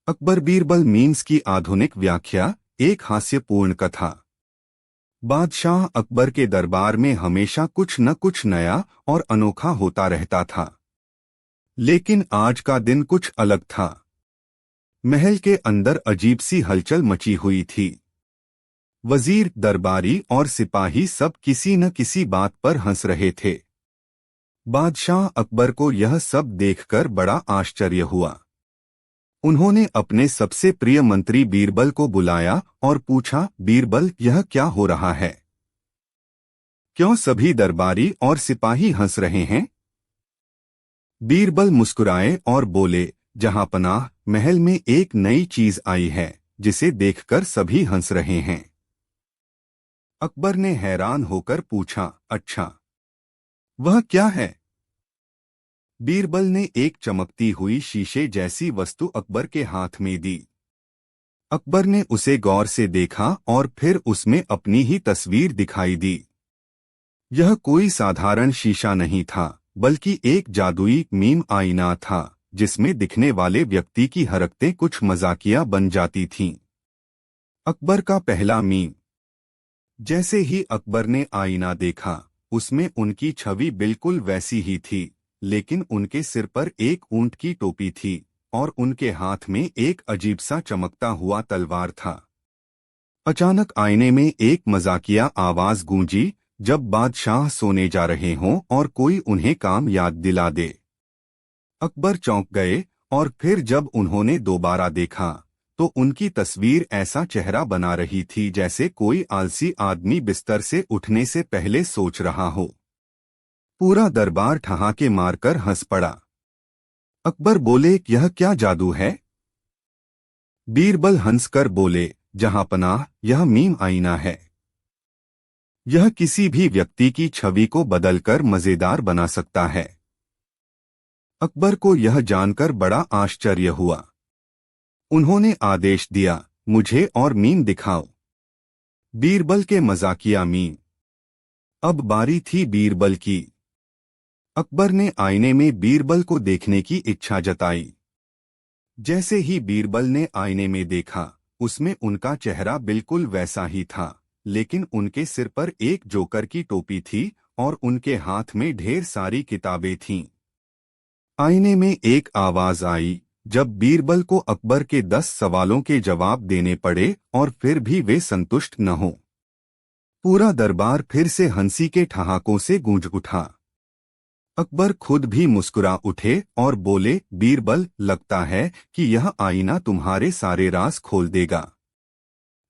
Akbar Birbal memes की आधुनिक व्याख्या। एक हास्यपूर्ण कथा। बादशाह अकबर के दरबार में हमेशा कुछ न कुछ नया और अनोखा होता रहता था। लेकिन आज का दिन कुछ अलग था। महल के अंदर अजीब सी हलचल मची हुई थी। वजीर, दरबारी और सिपाही सब किसी न किसी बात पर हंस रहे थे। बादशाह अकबर को यह सब देखकर बड़ा आश्चर्य हुआ। उन्होंने अपने सबसे प्रिय मंत्री बीरबल को बुलाया और पूछा, बीरबल, यह क्या हो रहा है? क्यों सभी दरबारी और सिपाही हंस रहे हैं? बीरबल मुस्कुराए और बोले, जहांपनाह, महल में एक नई चीज आई है जिसे देखकर सभी हंस रहे हैं। अकबर ने हैरान होकर पूछा, अच्छा, वह क्या है? बीरबल ने एक चमकती हुई शीशे जैसी वस्तु अकबर के हाथ में दी। अकबर ने उसे गौर से देखा और फिर उसमें अपनी ही तस्वीर दिखाई दी। यह कोई साधारण शीशा नहीं था, बल्कि एक जादुई मीम आईना था, जिसमें दिखने वाले व्यक्ति की हरकतें कुछ मजाकिया बन जाती थीं। अकबर का पहला मीम। जैसे ही अकबर ने आईना देखा, उसमें उनकी छवि बिल्कुल वैसी ही थी, लेकिन उनके सिर पर एक ऊंट की टोपी थी और उनके हाथ में एक अजीब सा चमकता हुआ तलवार था। अचानक आईने में एक मजाकिया आवाज गूंजी, जब बादशाह सोने जा रहे हों और कोई उन्हें काम याद दिला दे। अकबर चौंक गए और फिर जब उन्होंने दोबारा देखा तो उनकी तस्वीर ऐसा चेहरा बना रही थी जैसे कोई आलसी आदमी बिस्तर से उठने से पहले सोच रहा हो। पूरा दरबार ठहाके मारकर हंस पड़ा। अकबर बोले, यह क्या जादू है? बीरबल हंसकर बोले, जहांपनाह, यह मीम आईना है। यह किसी भी व्यक्ति की छवि को बदलकर मजेदार बना सकता है। अकबर को यह जानकर बड़ा आश्चर्य हुआ। उन्होंने आदेश दिया, मुझे और मीम दिखाओ। बीरबल के मजाकिया मीम। अब बारी थी बीरबल की। अकबर ने आईने में बीरबल को देखने की इच्छा जताई। जैसे ही बीरबल ने आईने में देखा, उसमें उनका चेहरा बिल्कुल वैसा ही था, लेकिन उनके सिर पर एक जोकर की टोपी थी और उनके हाथ में ढेर सारी किताबें थीं। आईने में एक आवाज आई, जब बीरबल को अकबर के 10 सवालों के जवाब देने पड़े और फिर भी वे संतुष्ट न हो। पूरा दरबार फिर से हंसी के ठहाकों से गूंज उठा। अकबर खुद भी मुस्कुरा उठे और बोले, बीरबल, लगता है कि यह आईना तुम्हारे सारे राज खोल देगा।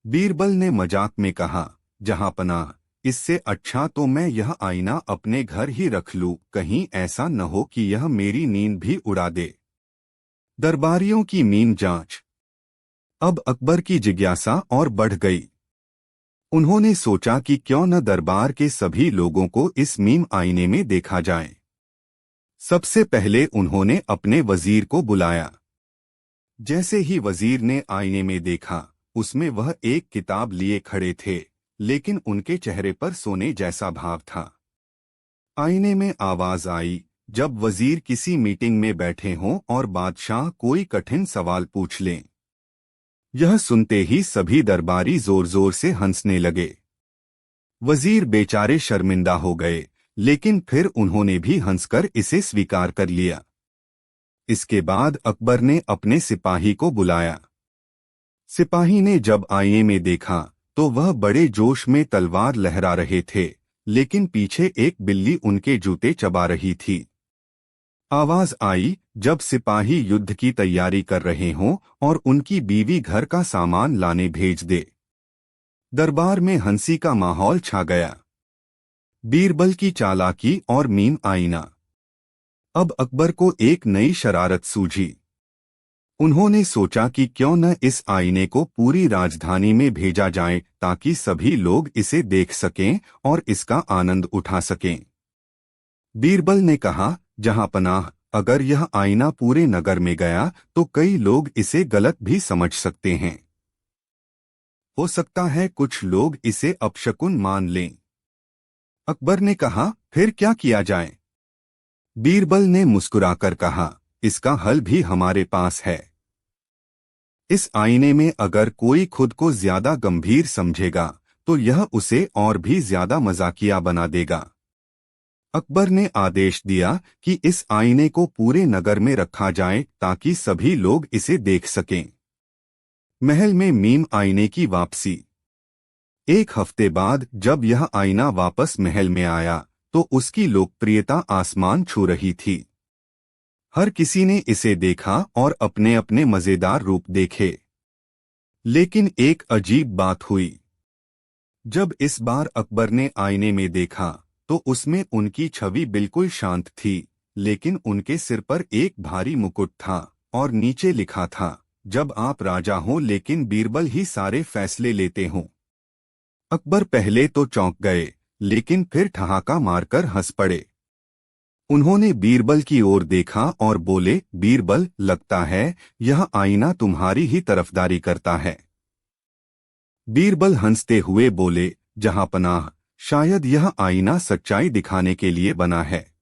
बीरबल ने मजाक में कहा, जहांपनाह, इससे अच्छा तो मैं यह आईना अपने घर ही रख लूं, कहीं ऐसा न हो कि यह मेरी नींद भी उड़ा दे। दरबारियों की मीम जांच। अब अकबर की जिज्ञासा और बढ़ गई। उन्होंने सोचा कि क्यों न दरबार के सभी लोगों को इस मीम आईने में देखा जाए। सबसे पहले उन्होंने अपने वजीर को बुलाया। जैसे ही वजीर ने आईने में देखा, उसमें वह एक किताब लिए खड़े थे, लेकिन उनके चेहरे पर सोने जैसा भाव था। आईने में आवाज आई, जब वजीर किसी मीटिंग में बैठे हों और बादशाह कोई कठिन सवाल पूछ लें। यह सुनते ही सभी दरबारी जोर जोर से हंसने लगे। वजीर बेचारे शर्मिंदा हो गए, लेकिन फिर उन्होंने भी हंसकर इसे स्वीकार कर लिया। इसके बाद अकबर ने अपने सिपाही को बुलाया। सिपाही ने जब आईने में देखा तो वह बड़े जोश में तलवार लहरा रहे थे, लेकिन पीछे एक बिल्ली उनके जूते चबा रही थी। आवाज आई, जब सिपाही युद्ध की तैयारी कर रहे हों और उनकी बीवी घर का सामान लाने भेज दे। दरबार में हंसी का माहौल छा गया। बीरबल की चालाकी और मीम आईना। अब अकबर को एक नई शरारत सूझी। उन्होंने सोचा कि क्यों न इस आईने को पूरी राजधानी में भेजा जाए ताकि सभी लोग इसे देख सकें और इसका आनंद उठा सकें। बीरबल ने कहा, जहांपनाह, अगर यह आईना पूरे नगर में गया तो कई लोग इसे गलत भी समझ सकते हैं। हो सकता है कुछ लोग इसे अपशकुन मान लें। अकबर ने कहा, फिर क्या किया जाए? बीरबल ने मुस्कुराकर कहा, इसका हल भी हमारे पास है। इस आईने में अगर कोई खुद को ज्यादा गंभीर समझेगा तो यह उसे और भी ज्यादा मजाकिया बना देगा। अकबर ने आदेश दिया कि इस आईने को पूरे नगर में रखा जाए ताकि सभी लोग इसे देख सकें। महल में मीम आईने की वापसी। एक हफ्ते बाद जब यह आईना वापस महल में आया तो उसकी लोकप्रियता आसमान छू रही थी। हर किसी ने इसे देखा और अपने अपने मजेदार रूप देखे। लेकिन एक अजीब बात हुई। जब इस बार अकबर ने आईने में देखा तो उसमें उनकी छवि बिल्कुल शांत थी, लेकिन उनके सिर पर एक भारी मुकुट था और नीचे लिखा था, जब आप राजा हों लेकिन बीरबल ही सारे फैसले लेते हों। अकबर पहले तो चौंक गए, लेकिन फिर ठहाका मारकर हंस पड़े। उन्होंने बीरबल की ओर देखा और बोले, बीरबल, लगता है यह आईना तुम्हारी ही तरफदारी करता है। बीरबल हंसते हुए बोले, जहांपनाह, शायद यह आईना सच्चाई दिखाने के लिए बना है।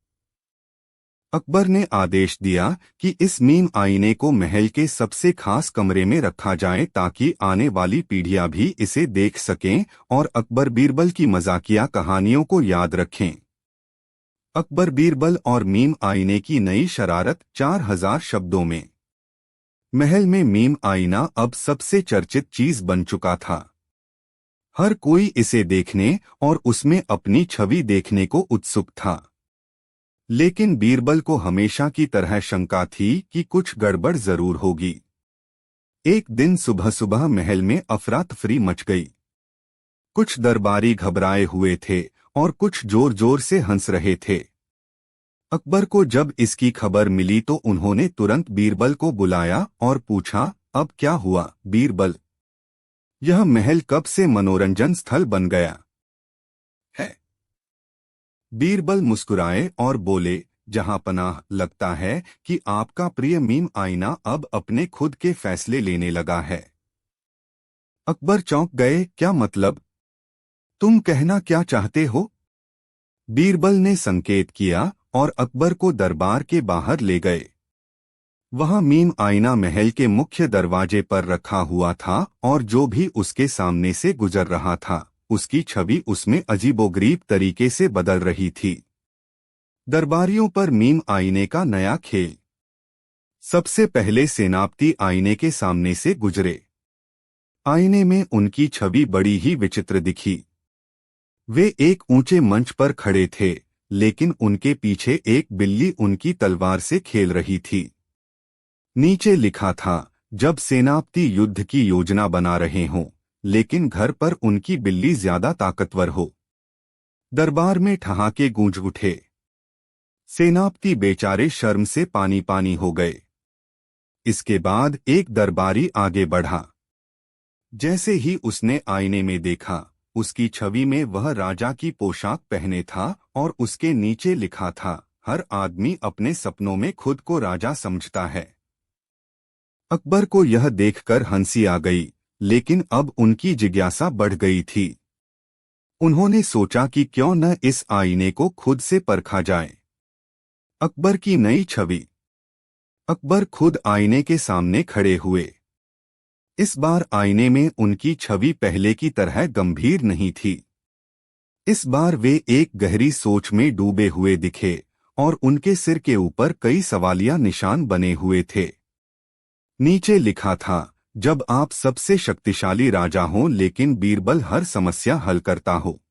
अकबर ने आदेश दिया कि इस मीम आईने को महल के सबसे खास कमरे में रखा जाए ताकि आने वाली पीढ़ियां भी इसे देख सकें और अकबर बीरबल की मजाकिया कहानियों को याद रखें। अकबर बीरबल और मीम आईने की नई शरारत 4000 शब्दों में। महल में मीम आईना अब सबसे चर्चित चीज बन चुका था। हर कोई इसे देखने और उसमें अपनी छवि देखने को उत्सुक था। लेकिन बीरबल को हमेशा की तरह शंका थी कि कुछ गड़बड़ जरूर होगी। एक दिन सुबह सुबह महल में अफरा तफरी मच गई। कुछ दरबारी घबराए हुए थे और कुछ जोर जोर से हंस रहे थे। अकबर को जब इसकी खबर मिली तो उन्होंने तुरंत बीरबल को बुलाया और पूछा, अब क्या हुआ बीरबल? यह महल कब से मनोरंजन स्थल बन गया है? बीरबल मुस्कुराए और बोले, जहांपनाह, लगता है कि आपका प्रिय मीम आईना अब अपने खुद के फैसले लेने लगा है। अकबर चौंक गए, क्या मतलब? तुम कहना क्या चाहते हो? बीरबल ने संकेत किया और अकबर को दरबार के बाहर ले गए। वहां मीम आईना महल के मुख्य दरवाजे पर रखा हुआ था और जो भी उसके सामने से गुजर रहा था उसकी छवि उसमें अजीबोगरीब तरीके से बदल रही थी। दरबारियों पर मीम आईने का नया खेल। सबसे पहले सेनापति आईने के सामने से गुजरे। आईने में उनकी छवि बड़ी ही विचित्र दिखी। वे एक ऊंचे मंच पर खड़े थे, लेकिन उनके पीछे एक बिल्ली उनकी तलवार से खेल रही थी। नीचे लिखा था, जब सेनापति युद्ध की योजना बना रहे हों लेकिन घर पर उनकी बिल्ली ज्यादा ताकतवर हो। दरबार में ठहाके गूंज उठे। सेनापति बेचारे शर्म से पानी पानी हो गए। इसके बाद एक दरबारी आगे बढ़ा। जैसे ही उसने आईने में देखा, उसकी छवि में वह राजा की पोशाक पहने था और उसके नीचे लिखा था, हर आदमी अपने सपनों में खुद को राजा समझता है। अकबर को यह देखकर हंसी आ गई, लेकिन अब उनकी जिज्ञासा बढ़ गई थी। उन्होंने सोचा कि क्यों न इस आईने को खुद से परखा जाए। अकबर की नई छवि। अकबर खुद आईने के सामने खड़े हुए। इस बार आईने में उनकी छवि पहले की तरह गंभीर नहीं थी। इस बार वे एक गहरी सोच में डूबे हुए दिखे और उनके सिर के ऊपर कई सवालिया निशान बने हुए थे। नीचे लिखा था, जब आप सबसे शक्तिशाली राजा हों लेकिन बीरबल हर समस्या हल करता हो।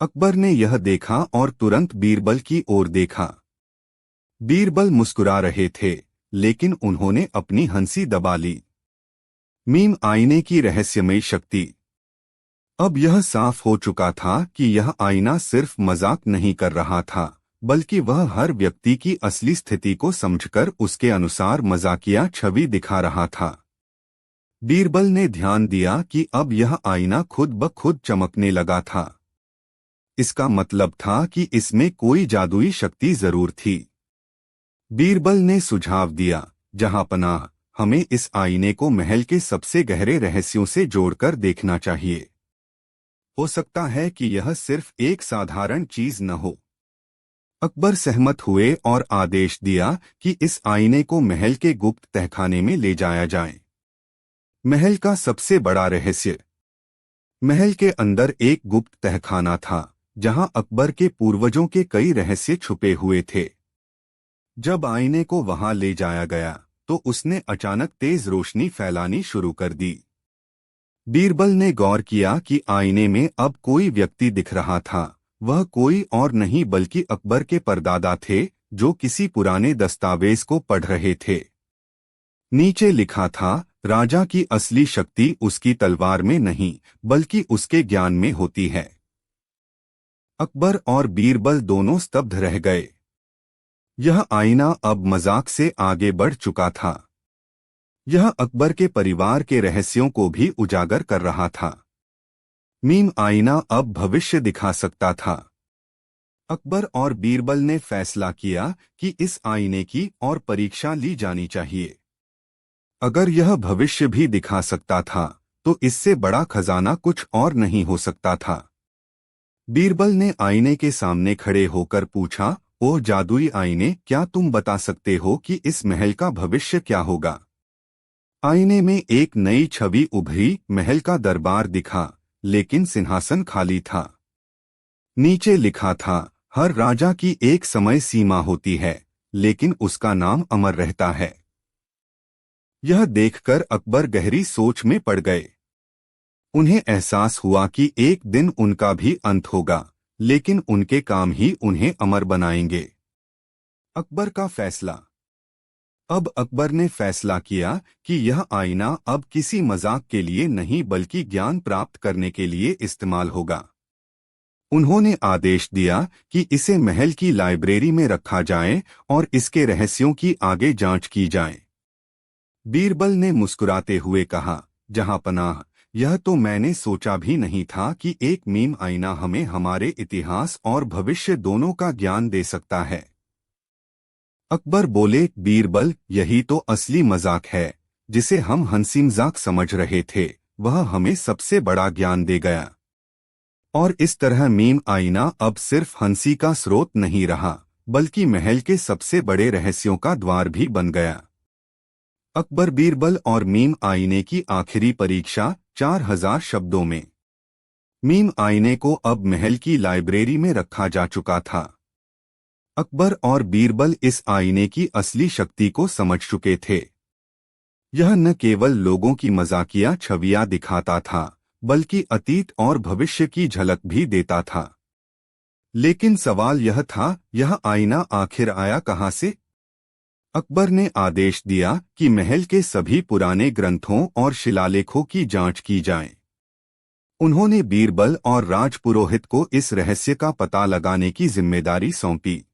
अकबर ने यह देखा और तुरंत बीरबल की ओर देखा। बीरबल मुस्कुरा रहे थे, लेकिन उन्होंने अपनी हंसी दबा ली। मीम आईने की रहस्यमयी शक्ति। अब यह साफ हो चुका था कि यह आईना सिर्फ मजाक नहीं कर रहा था, बल्कि वह हर व्यक्ति की असली स्थिति को समझकर उसके अनुसार मजाकिया छवि दिखा रहा था। बीरबल ने ध्यान दिया कि अब यह आईना खुद ब खुद चमकने लगा था। इसका मतलब था कि इसमें कोई जादुई शक्ति जरूर थी। बीरबल ने सुझाव दिया, जहांपनाह, हमें इस आईने को महल के सबसे गहरे रहस्यों से जोड़कर देखना चाहिए। हो सकता है कि यह सिर्फ एक साधारण चीज न हो। अकबर सहमत हुए और आदेश दिया कि इस आईने को महल के गुप्त तहखाने में ले जाया जाए। महल का सबसे बड़ा रहस्य। महल के अंदर एक गुप्त तहखाना था, जहां अकबर के पूर्वजों के कई रहस्य छुपे हुए थे। जब आईने को वहां ले जाया गया, तो उसने अचानक तेज रोशनी फैलानी शुरू कर दी। बीरबल ने गौर किया कि आईने में अब कोई व्यक्ति दिख रहा था। वह कोई और नहीं बल्कि अकबर के परदादा थे, जो किसी पुराने दस्तावेज को पढ़ रहे थे। नीचे लिखा था, राजा की असली शक्ति उसकी तलवार में नहीं, बल्कि उसके ज्ञान में होती है। अकबर और बीरबल दोनों स्तब्ध रह गए। यह आईना अब मजाक से आगे बढ़ चुका था। यह अकबर के परिवार के रहस्यों को भी उजागर कर रहा था। मीम आईना अब भविष्य दिखा सकता था। अकबर और बीरबल ने फैसला किया कि इस आईने की और परीक्षा ली जानी चाहिए। अगर यह भविष्य भी दिखा सकता था, तो इससे बड़ा खजाना कुछ और नहीं हो सकता था। बीरबल ने आईने के सामने खड़े होकर पूछा, ओह जादुई आईने, क्या तुम बता सकते हो कि इस महल का भविष्य क्या होगा? आईने में एक नई छवि उभरी। महल का दरबार दिखा, लेकिन सिंहासन खाली था। नीचे लिखा था, हर राजा की एक समय सीमा होती है, लेकिन उसका नाम अमर रहता है। यह देखकर अकबर गहरी सोच में पड़ गए। उन्हें एहसास हुआ कि एक दिन उनका भी अंत होगा, लेकिन उनके काम ही उन्हें अमर बनाएंगे। अकबर का फैसला। अब अकबर ने फैसला किया कि यह आईना अब किसी मजाक के लिए नहीं बल्कि ज्ञान प्राप्त करने के लिए इस्तेमाल होगा। उन्होंने आदेश दिया कि इसे महल की लाइब्रेरी में रखा जाए और इसके रहस्यों की आगे जांच की जाए। बीरबल ने मुस्कुराते हुए कहा, जहां पनाह, यह तो मैंने सोचा भी नहीं था कि एक मीम आईना हमें हमारे इतिहास और भविष्य दोनों का ज्ञान दे सकता है। अकबर बोले, बीरबल, यही तो असली मजाक है। जिसे हम हंसी मजाक समझ रहे थे, वह हमें सबसे बड़ा ज्ञान दे गया। और इस तरह मीम आईना अब सिर्फ हंसी का स्रोत नहीं रहा, बल्कि महल के सबसे बड़े रहस्यों का द्वार भी बन गया। अकबर, बीरबल और मीम आईने की आखिरी परीक्षा। 4000 शब्दों में। मीम आईने को अब महल की लाइब्रेरी में रखा जा चुका था। अकबर और बीरबल इस आईने की असली शक्ति को समझ चुके थे। यह न केवल लोगों की मजाकिया छवियां दिखाता था, बल्कि अतीत और भविष्य की झलक भी देता था। लेकिन सवाल यह था, यह आईना आखिर आया कहां से? अकबर ने आदेश दिया कि महल के सभी पुराने ग्रंथों और शिलालेखों की जांच की जाए। उन्होंने बीरबल और राजपुरोहित को इस रहस्य का पता लगाने की जिम्मेदारी सौंपी।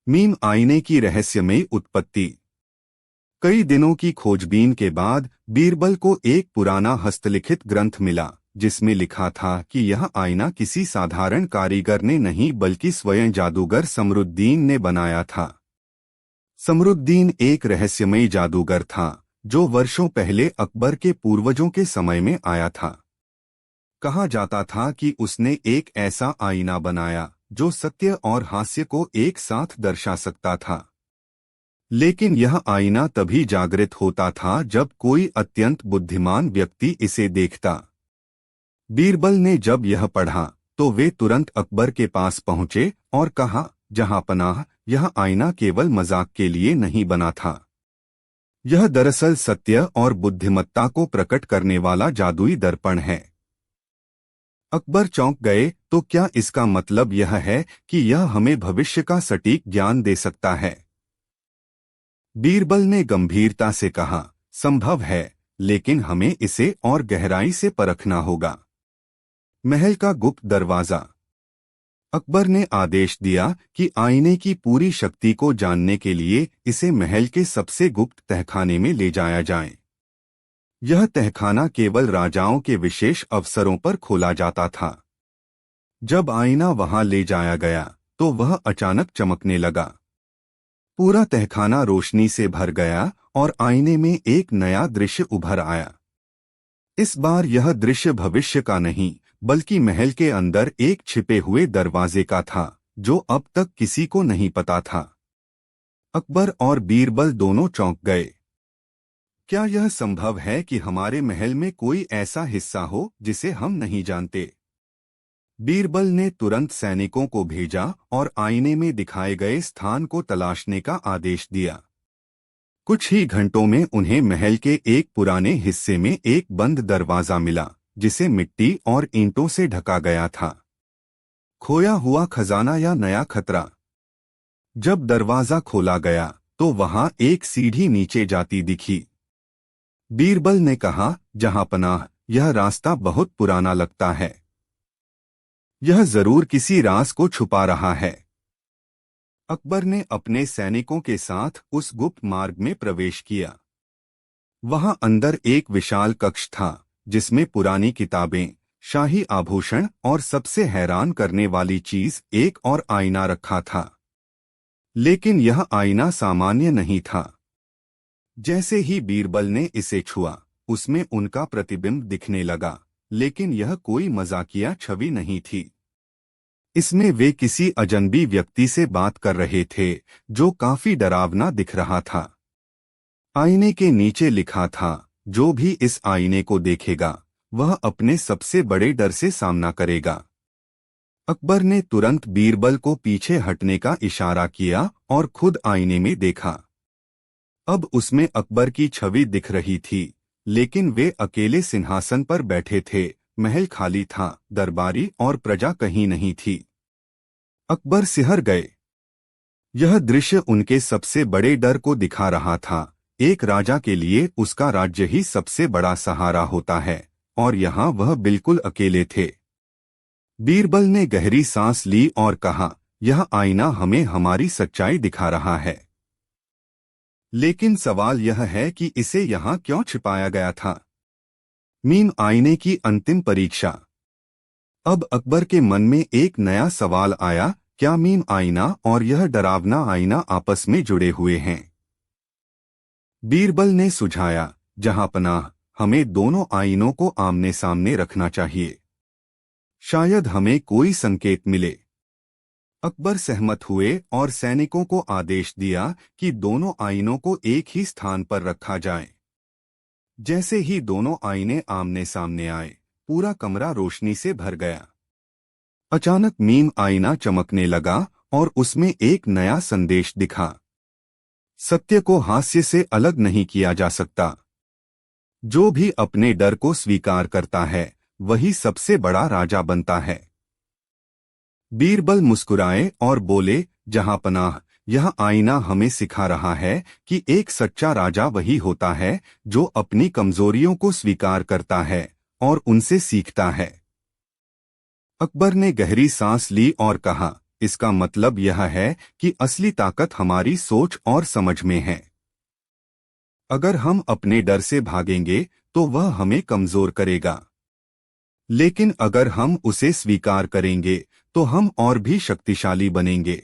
मीम आईने की रहस्यमयी उत्पत्ति। कई दिनों की खोजबीन के बाद बीरबल को एक पुराना हस्तलिखित ग्रंथ मिला, जिसमें लिखा था कि यह आईना किसी साधारण कारीगर ने नहीं बल्कि स्वयं जादूगर समरुद्दीन ने बनाया था। समरुद्दीन एक रहस्यमयी जादूगर था, जो वर्षों पहले अकबर के पूर्वजों के समय में आया था। कहा जाता था कि उसने एक ऐसा आईना बनाया जो सत्य और हास्य को एक साथ दर्शा सकता था। लेकिन यह आईना तभी जागृत होता था जब कोई अत्यंत बुद्धिमान व्यक्ति इसे देखता। बीरबल ने जब यह पढ़ा, तो वे तुरंत अकबर के पास पहुंचे और कहा, जहां पनाह, यह आईना केवल मजाक के लिए नहीं बना था। यह दरअसल सत्य और बुद्धिमत्ता को प्रकट करने वाला जादुई दर्पण है। अकबर चौंक गए, तो क्या इसका मतलब यह है कि यह हमें भविष्य का सटीक ज्ञान दे सकता है? बीरबल ने गंभीरता से कहा, संभव है, लेकिन हमें इसे और गहराई से परखना होगा। महल का गुप्त दरवाजा। अकबर ने आदेश दिया कि आईने की पूरी शक्ति को जानने के लिए इसे महल के सबसे गुप्त तहखाने में ले जाया जाए। यह तहखाना केवल राजाओं के विशेष अवसरों पर खोला जाता था। जब आईना वहां ले जाया गया, तो वह अचानक चमकने लगा। पूरा तहखाना रोशनी से भर गया और आईने में एक नया दृश्य उभर आया। इस बार यह दृश्य भविष्य का नहीं, बल्कि महल के अंदर एक छिपे हुए दरवाजे का था, जो अब तक किसी को नहीं पता था। अकबर और बीरबल दोनों चौंक गए। क्या यह संभव है कि हमारे महल में कोई ऐसा हिस्सा हो जिसे हम नहीं जानते? बीरबल ने तुरंत सैनिकों को भेजा और आईने में दिखाए गए स्थान को तलाशने का आदेश दिया। कुछ ही घंटों में उन्हें महल के एक पुराने हिस्से में एक बंद दरवाजा मिला, जिसे मिट्टी और ईंटों से ढका गया था। खोया हुआ खजाना या नया खतरा? जब दरवाजा खोला गया तो वहां एक सीढ़ी नीचे जाती दिखी। बीरबल ने कहा, जहांपनाह, यह रास्ता बहुत पुराना लगता है। यह जरूर किसी राज को छुपा रहा है। अकबर ने अपने सैनिकों के साथ उस गुप्त मार्ग में प्रवेश किया। वहां अंदर एक विशाल कक्ष था, जिसमें पुरानी किताबें, शाही आभूषण और सबसे हैरान करने वाली चीज एक और आईना रखा था। लेकिन यह आईना सामान्य नहीं था। जैसे ही बीरबल ने इसे छुआ, उसमें उनका प्रतिबिंब दिखने लगा, लेकिन यह कोई मजाकिया छवि नहीं थी। इसमें वे किसी अजनबी व्यक्ति से बात कर रहे थे, जो काफी डरावना दिख रहा था। आईने के नीचे लिखा था, जो भी इस आईने को देखेगा वह अपने सबसे बड़े डर से सामना करेगा। अकबर ने तुरंत बीरबल को पीछे हटने का इशारा किया और खुद आईने में देखा। अब उसमें अकबर की छवि दिख रही थी, लेकिन वे अकेले सिंहासन पर बैठे थे। महल खाली था, दरबारी और प्रजा कहीं नहीं थी। अकबर सिहर गए। यह दृश्य उनके सबसे बड़े डर को दिखा रहा था। एक राजा के लिए उसका राज्य ही सबसे बड़ा सहारा होता है, और यहाँ वह बिल्कुल अकेले थे। बीरबल ने गहरी सांस ली और कहा, यह आईना हमें हमारी सच्चाई दिखा रहा है। लेकिन सवाल यह है कि इसे यहाँ क्यों छिपाया गया था? मीम आईने की अंतिम परीक्षा। अब अकबर के मन में एक नया सवाल आया, क्या मीम आईना और यह डरावना आईना आपस में जुड़े हुए हैं? बीरबल ने सुझाया, जहांपनाह, हमें दोनों आईनों को आमने सामने रखना चाहिए। शायद हमें कोई संकेत मिले। अकबर सहमत हुए और सैनिकों को आदेश दिया कि दोनों आईनों को एक ही स्थान पर रखा जाए। जैसे ही दोनों आईने आमने सामने आए, पूरा कमरा रोशनी से भर गया। अचानक मीम आईना चमकने लगा और उसमें एक नया संदेश दिखा। सत्य को हास्य से अलग नहीं किया जा सकता। जो भी अपने डर को स्वीकार करता है, वही सबसे बड़ा राजा बनता है। बीरबल मुस्कुराए और बोले, जहांपनाह, यह आईना हमें सिखा रहा है कि एक सच्चा राजा वही होता है जो अपनी कमजोरियों को स्वीकार करता है और उनसे सीखता है। अकबर ने गहरी सांस ली और कहा, इसका मतलब यह है कि असली ताकत हमारी सोच और समझ में है। अगर हम अपने डर से भागेंगे तो वह हमें कमजोर करेगा, लेकिन अगर हम उसे स्वीकार करेंगे तो हम और भी शक्तिशाली बनेंगे।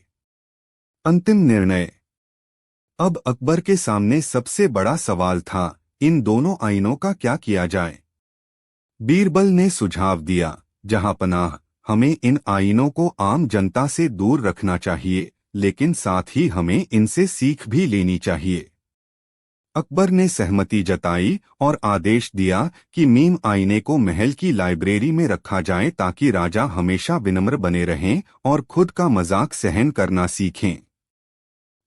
अंतिम निर्णय। अब अकबर के सामने सबसे बड़ा सवाल था, इन दोनों आईनों का क्या किया जाए? बीरबल ने सुझाव दिया, जहांपनाह, हमें इन आईनों को आम जनता से दूर रखना चाहिए, लेकिन साथ ही हमें इनसे सीख भी लेनी चाहिए। अकबर ने सहमति जताई और आदेश दिया कि मीम आईने को महल की लाइब्रेरी में रखा जाए ताकि राजा हमेशा विनम्र बने रहें और खुद का मजाक सहन करना सीखें।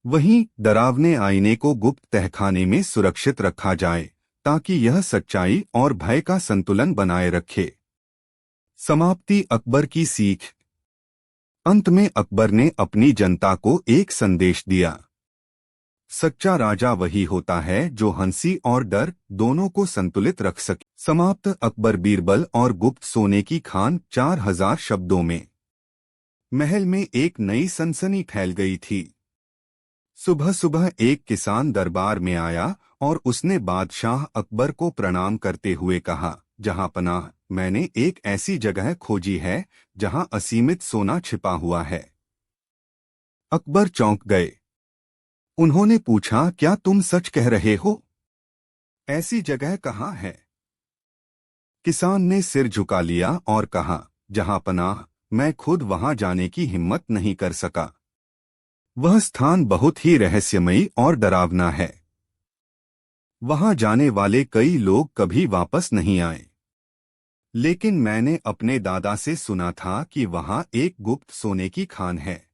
वहीं डरावने आईने को गुप्त तहखाने में सुरक्षित रखा जाए ताकि यह सच्चाई और भय का संतुलन बनाए रखे। समाप्ति। अकबर की सीख। अंत में अकबर ने अपनी जनता को एक संदेश दिया, सच्चा राजा वही होता है जो हंसी और डर दोनों को संतुलित रख सके। समाप्त। अकबर, बीरबल और गुप्त सोने की खान। 4000 शब्दों में। महल में एक नई सनसनी फैल गई थी। सुबह सुबह एक किसान दरबार में आया और उसने बादशाह अकबर को प्रणाम करते हुए कहा, जहांपनाह, मैंने एक ऐसी जगह खोजी है जहां असीमित सोना छिपा हुआ है। अकबर चौंक गए। उन्होंने पूछा, क्या तुम सच कह रहे हो? ऐसी जगह कहाँ है? किसान ने सिर झुका लिया और कहा, जहांपनाह, मैं खुद वहां जाने की हिम्मत नहीं कर सका। वह स्थान बहुत ही रहस्यमयी और डरावना है। वहां जाने वाले कई लोग कभी वापस नहीं आए, लेकिन मैंने अपने दादा से सुना था कि वहां एक गुप्त सोने की खान है।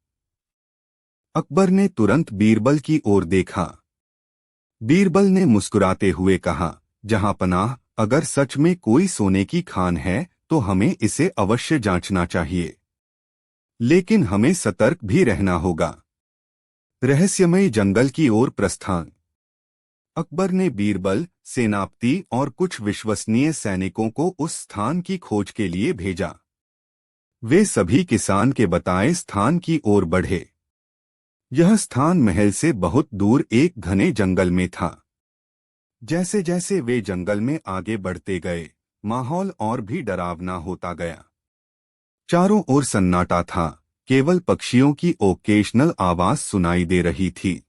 अकबर ने तुरंत बीरबल की ओर देखा। बीरबल ने मुस्कुराते हुए कहा, जहां पनाह, अगर सच में कोई सोने की खान है तो हमें इसे अवश्य जांचना चाहिए, लेकिन हमें सतर्क भी रहना होगा। रहस्यमयी जंगल की ओर प्रस्थान। अकबर ने बीरबल, सेनापति और कुछ विश्वसनीय सैनिकों को उस स्थान की खोज के लिए भेजा। वे सभी किसान के बताए स्थान की ओर बढ़े। यह स्थान महल से बहुत दूर एक घने जंगल में था। जैसे जैसे वे जंगल में आगे बढ़ते गए, माहौल और भी डरावना होता गया। चारों ओर सन्नाटा था, केवल पक्षियों की ओकेशनल आवाज सुनाई दे रही थी।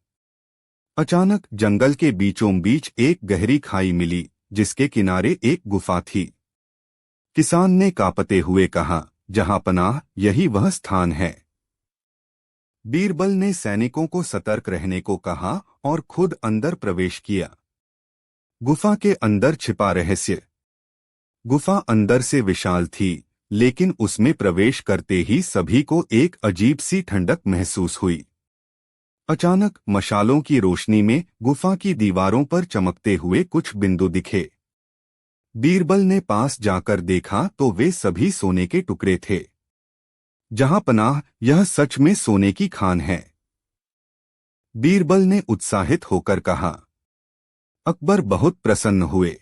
अचानक जंगल के बीचों बीच एक गहरी खाई मिली, जिसके किनारे एक गुफा थी। किसान ने कांपते हुए कहा, जहां पनाह, यही वह स्थान है। बीरबल ने सैनिकों को सतर्क रहने को कहा और खुद अंदर प्रवेश किया। गुफा के अंदर छिपा रहस्य। गुफा अंदर से विशाल थी, लेकिन उसमें प्रवेश करते ही सभी को एक अजीब सी ठंडक महसूस हुई। अचानक मशालों की रोशनी में गुफा की दीवारों पर चमकते हुए कुछ बिंदु दिखे। बीरबल ने पास जाकर देखा तो वे सभी सोने के टुकड़े थे। जहां पनाह, यह सच में सोने की खान है। बीरबल ने उत्साहित होकर कहा। अकबर बहुत प्रसन्न हुए।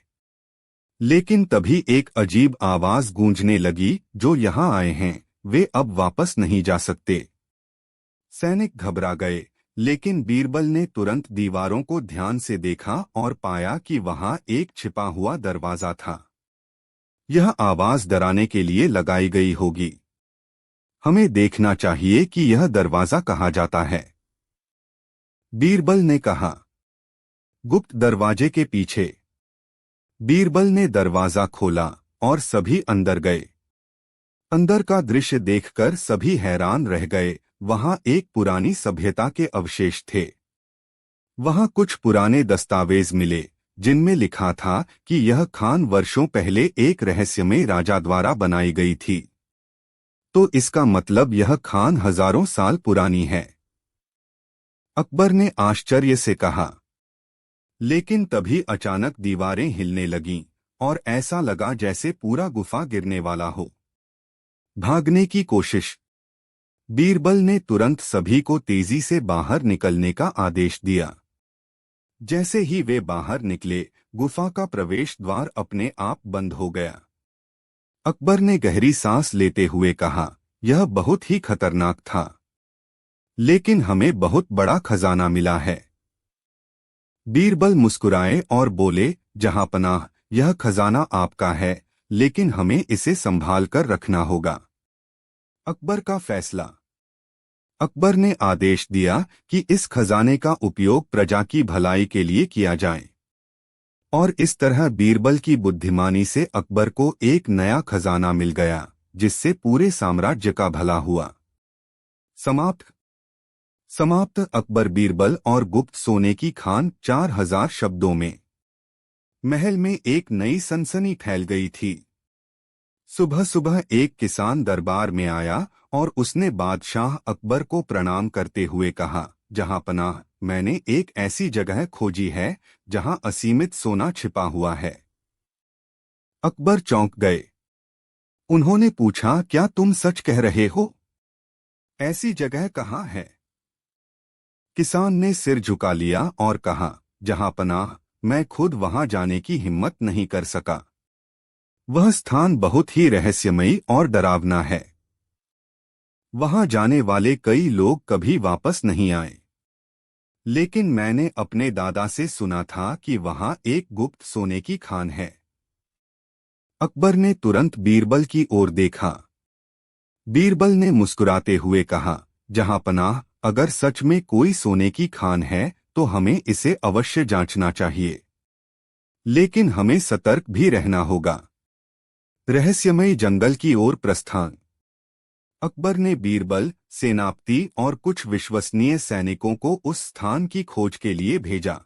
लेकिन तभी एक अजीब आवाज गूंजने लगी, जो यहां आए हैं वे अब वापस नहीं जा सकते। सैनिक घबरा गए, लेकिन बीरबल ने तुरंत दीवारों को ध्यान से देखा और पाया कि वहां एक छिपा हुआ दरवाजा था। यह आवाज डराने के लिए लगाई गई होगी। हमें देखना चाहिए कि यह दरवाजा कहाँ जाता है, बीरबल ने कहा। गुप्त दरवाजे के पीछे। बीरबल ने दरवाजा खोला और सभी अंदर गए। अंदर का दृश्य देखकर सभी हैरान रह गए। वहां एक पुरानी सभ्यता के अवशेष थे। वहां कुछ पुराने दस्तावेज मिले, जिनमें लिखा था कि यह खान वर्षों पहले एक रहस्यमय राजा द्वारा बनाई गई थी। तो इसका मतलब यह खान हजारों साल पुरानी है, अकबर ने आश्चर्य से कहा। लेकिन तभी अचानक दीवारें हिलने लगीं और ऐसा लगा जैसे पूरा गुफा गिरने वाला हो। भागने की कोशिश। बीरबल ने तुरंत सभी को तेजी से बाहर निकलने का आदेश दिया। जैसे ही वे बाहर निकले, गुफा का प्रवेश द्वार अपने आप बंद हो गया। अकबर ने गहरी सांस लेते हुए कहा, यह बहुत ही खतरनाक था, लेकिन हमें बहुत बड़ा खजाना मिला है। बीरबल मुस्कुराए और बोले, जहां पनाह, यह खजाना आपका है, लेकिन हमें इसे संभाल कर रखना होगा। अकबर का फैसला। अकबर ने आदेश दिया कि इस खजाने का उपयोग प्रजा की भलाई के लिए किया जाए। और इस तरह बीरबल की बुद्धिमानी से अकबर को एक नया खजाना मिल गया, जिससे पूरे साम्राज्य का भला हुआ। समाप्त। समाप्त। अकबर, बीरबल और गुप्त सोने की खान। 4000 शब्दों में। महल में एक नई सनसनी फैल गई थी। सुबह सुबह एक किसान दरबार में आया और उसने बादशाह अकबर को प्रणाम करते हुए कहा, जहां पनाह, मैंने एक ऐसी जगह खोजी है जहां असीमित सोना छिपा हुआ है। अकबर चौंक गए। उन्होंने पूछा, क्या तुम सच कह रहे हो? ऐसी जगह कहाँ है? किसान ने सिर झुका लिया और कहा, जहां पनाह, मैं खुद वहां जाने की हिम्मत नहीं कर सका। वह स्थान बहुत ही रहस्यमयी और डरावना है। वहां जाने वाले कई लोग कभी वापस नहीं आए। लेकिन मैंने अपने दादा से सुना था कि वहां एक गुप्त सोने की खान है। अकबर ने तुरंत बीरबल की ओर देखा। बीरबल ने मुस्कुराते हुए कहा, जहां पनाह, अगर सच में कोई सोने की खान है तो हमें इसे अवश्य जांचना चाहिए, लेकिन हमें सतर्क भी रहना होगा। रहस्यमयी जंगल की ओर प्रस्थान। अकबर ने बीरबल, सेनापति और कुछ विश्वसनीय सैनिकों को उस स्थान की खोज के लिए भेजा।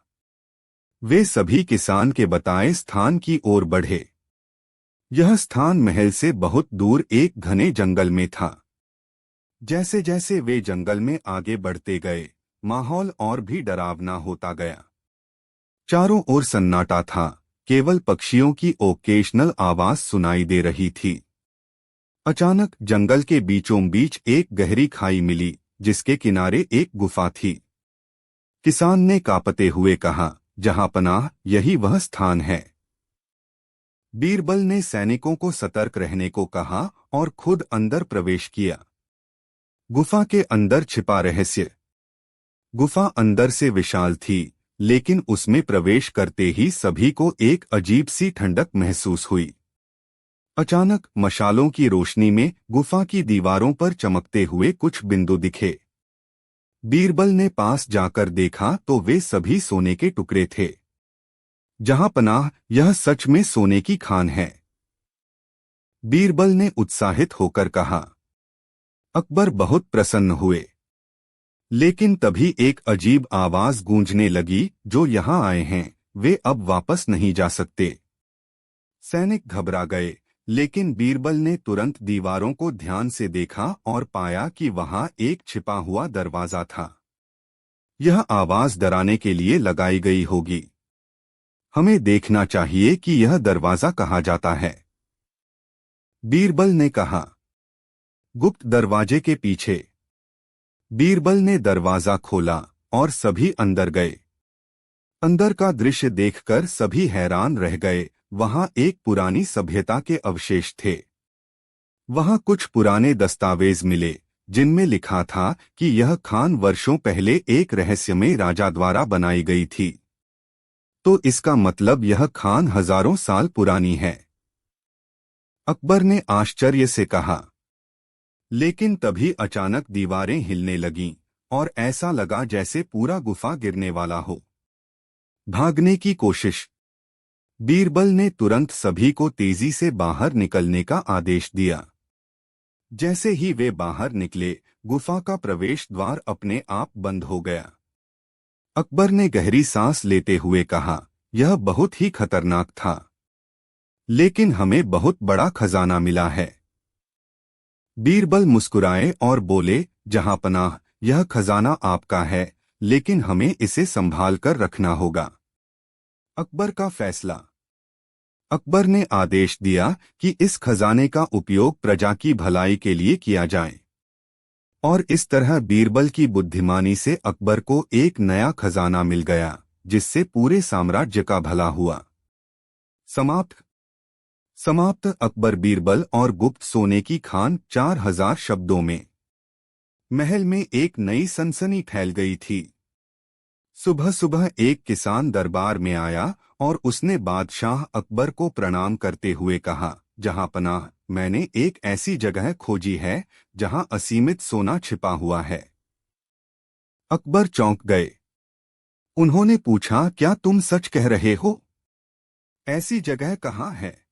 वे सभी किसान के बताए स्थान की ओर बढ़े। यह स्थान महल से बहुत दूर एक घने जंगल में था। जैसे जैसे वे जंगल में आगे बढ़ते गए, माहौल और भी डरावना होता गया। चारों ओर सन्नाटा था, केवल पक्षियों की ओकेशनल आवाज सुनाई दे रही थी। अचानक जंगल के बीचों बीच एक गहरी खाई मिली, जिसके किनारे एक गुफा थी। किसान ने कांपते हुए कहा, जहां पनाह, यही वह स्थान है। बीरबल ने सैनिकों को सतर्क रहने को कहा और खुद अंदर प्रवेश किया। गुफा के अंदर छिपा रहस्य। गुफा अंदर से विशाल थी, लेकिन उसमें प्रवेश करते ही सभी को एक अजीब सी ठंडक महसूस हुई। अचानक मशालों की रोशनी में गुफा की दीवारों पर चमकते हुए कुछ बिंदु दिखे। बीरबल ने पास जाकर देखा तो वे सभी सोने के टुकड़े थे। जहां पनाह, यह सच में सोने की खान है। बीरबल ने उत्साहित होकर कहा। अकबर बहुत प्रसन्न हुए। लेकिन तभी एक अजीब आवाज गूंजने लगी, जो यहां आए हैं, वे अब वापस नहीं जा सकते। सैनिक घबरा गए, लेकिन बीरबल ने तुरंत दीवारों को ध्यान से देखा और पाया कि वहां एक छिपा हुआ दरवाजा था। यह आवाज डराने के लिए लगाई गई होगी। हमें देखना चाहिए कि यह दरवाजा कहाँ जाता है, बीरबल ने कहा। गुप्त दरवाजे के पीछे। बीरबल ने दरवाजा खोला और सभी अंदर गए। अंदर का दृश्य देखकर सभी हैरान रह गए। वहां एक पुरानी सभ्यता के अवशेष थे। वहां कुछ पुराने दस्तावेज मिले, जिनमें लिखा था कि यह खान वर्षों पहले एक रहस्यमय राजा द्वारा बनाई गई थी। तो इसका मतलब यह खान हजारों साल पुरानी है, अकबर ने आश्चर्य से कहा। लेकिन तभी अचानक दीवारें हिलने लगीं और ऐसा लगा जैसे पूरा गुफा गिरने वाला हो। भागने की कोशिश। बीरबल ने तुरंत सभी को तेजी से बाहर निकलने का आदेश दिया। जैसे ही वे बाहर निकले, गुफा का प्रवेश द्वार अपने आप बंद हो गया। अकबर ने गहरी सांस लेते हुए कहा, यह बहुत ही खतरनाक था, लेकिन हमें बहुत बड़ा खजाना मिला है। बीरबल मुस्कुराए और बोले, जहां पनाह, यह खजाना आपका है, लेकिन हमें इसे संभाल कर रखना होगा। अकबर का फैसला। अकबर ने आदेश दिया कि इस खजाने का उपयोग प्रजा की भलाई के लिए किया जाए। और इस तरह बीरबल की बुद्धिमानी से अकबर को एक नया खजाना मिल गया, जिससे पूरे साम्राज्य का भला हुआ। समाप्त। समाप्त। अकबर, बीरबल और गुप्त सोने की खान। 4000 शब्दों में। महल में एक नई सनसनी फैल गई थी। सुबह सुबह एक किसान दरबार में आया और उसने बादशाह अकबर को प्रणाम करते हुए कहा, जहां पनाह, मैंने एक ऐसी जगह खोजी है जहां असीमित सोना छिपा हुआ है। अकबर चौंक गए। उन्होंने पूछा, क्या तुम सच कह रहे हो? ऐसी जगह कहाँ है?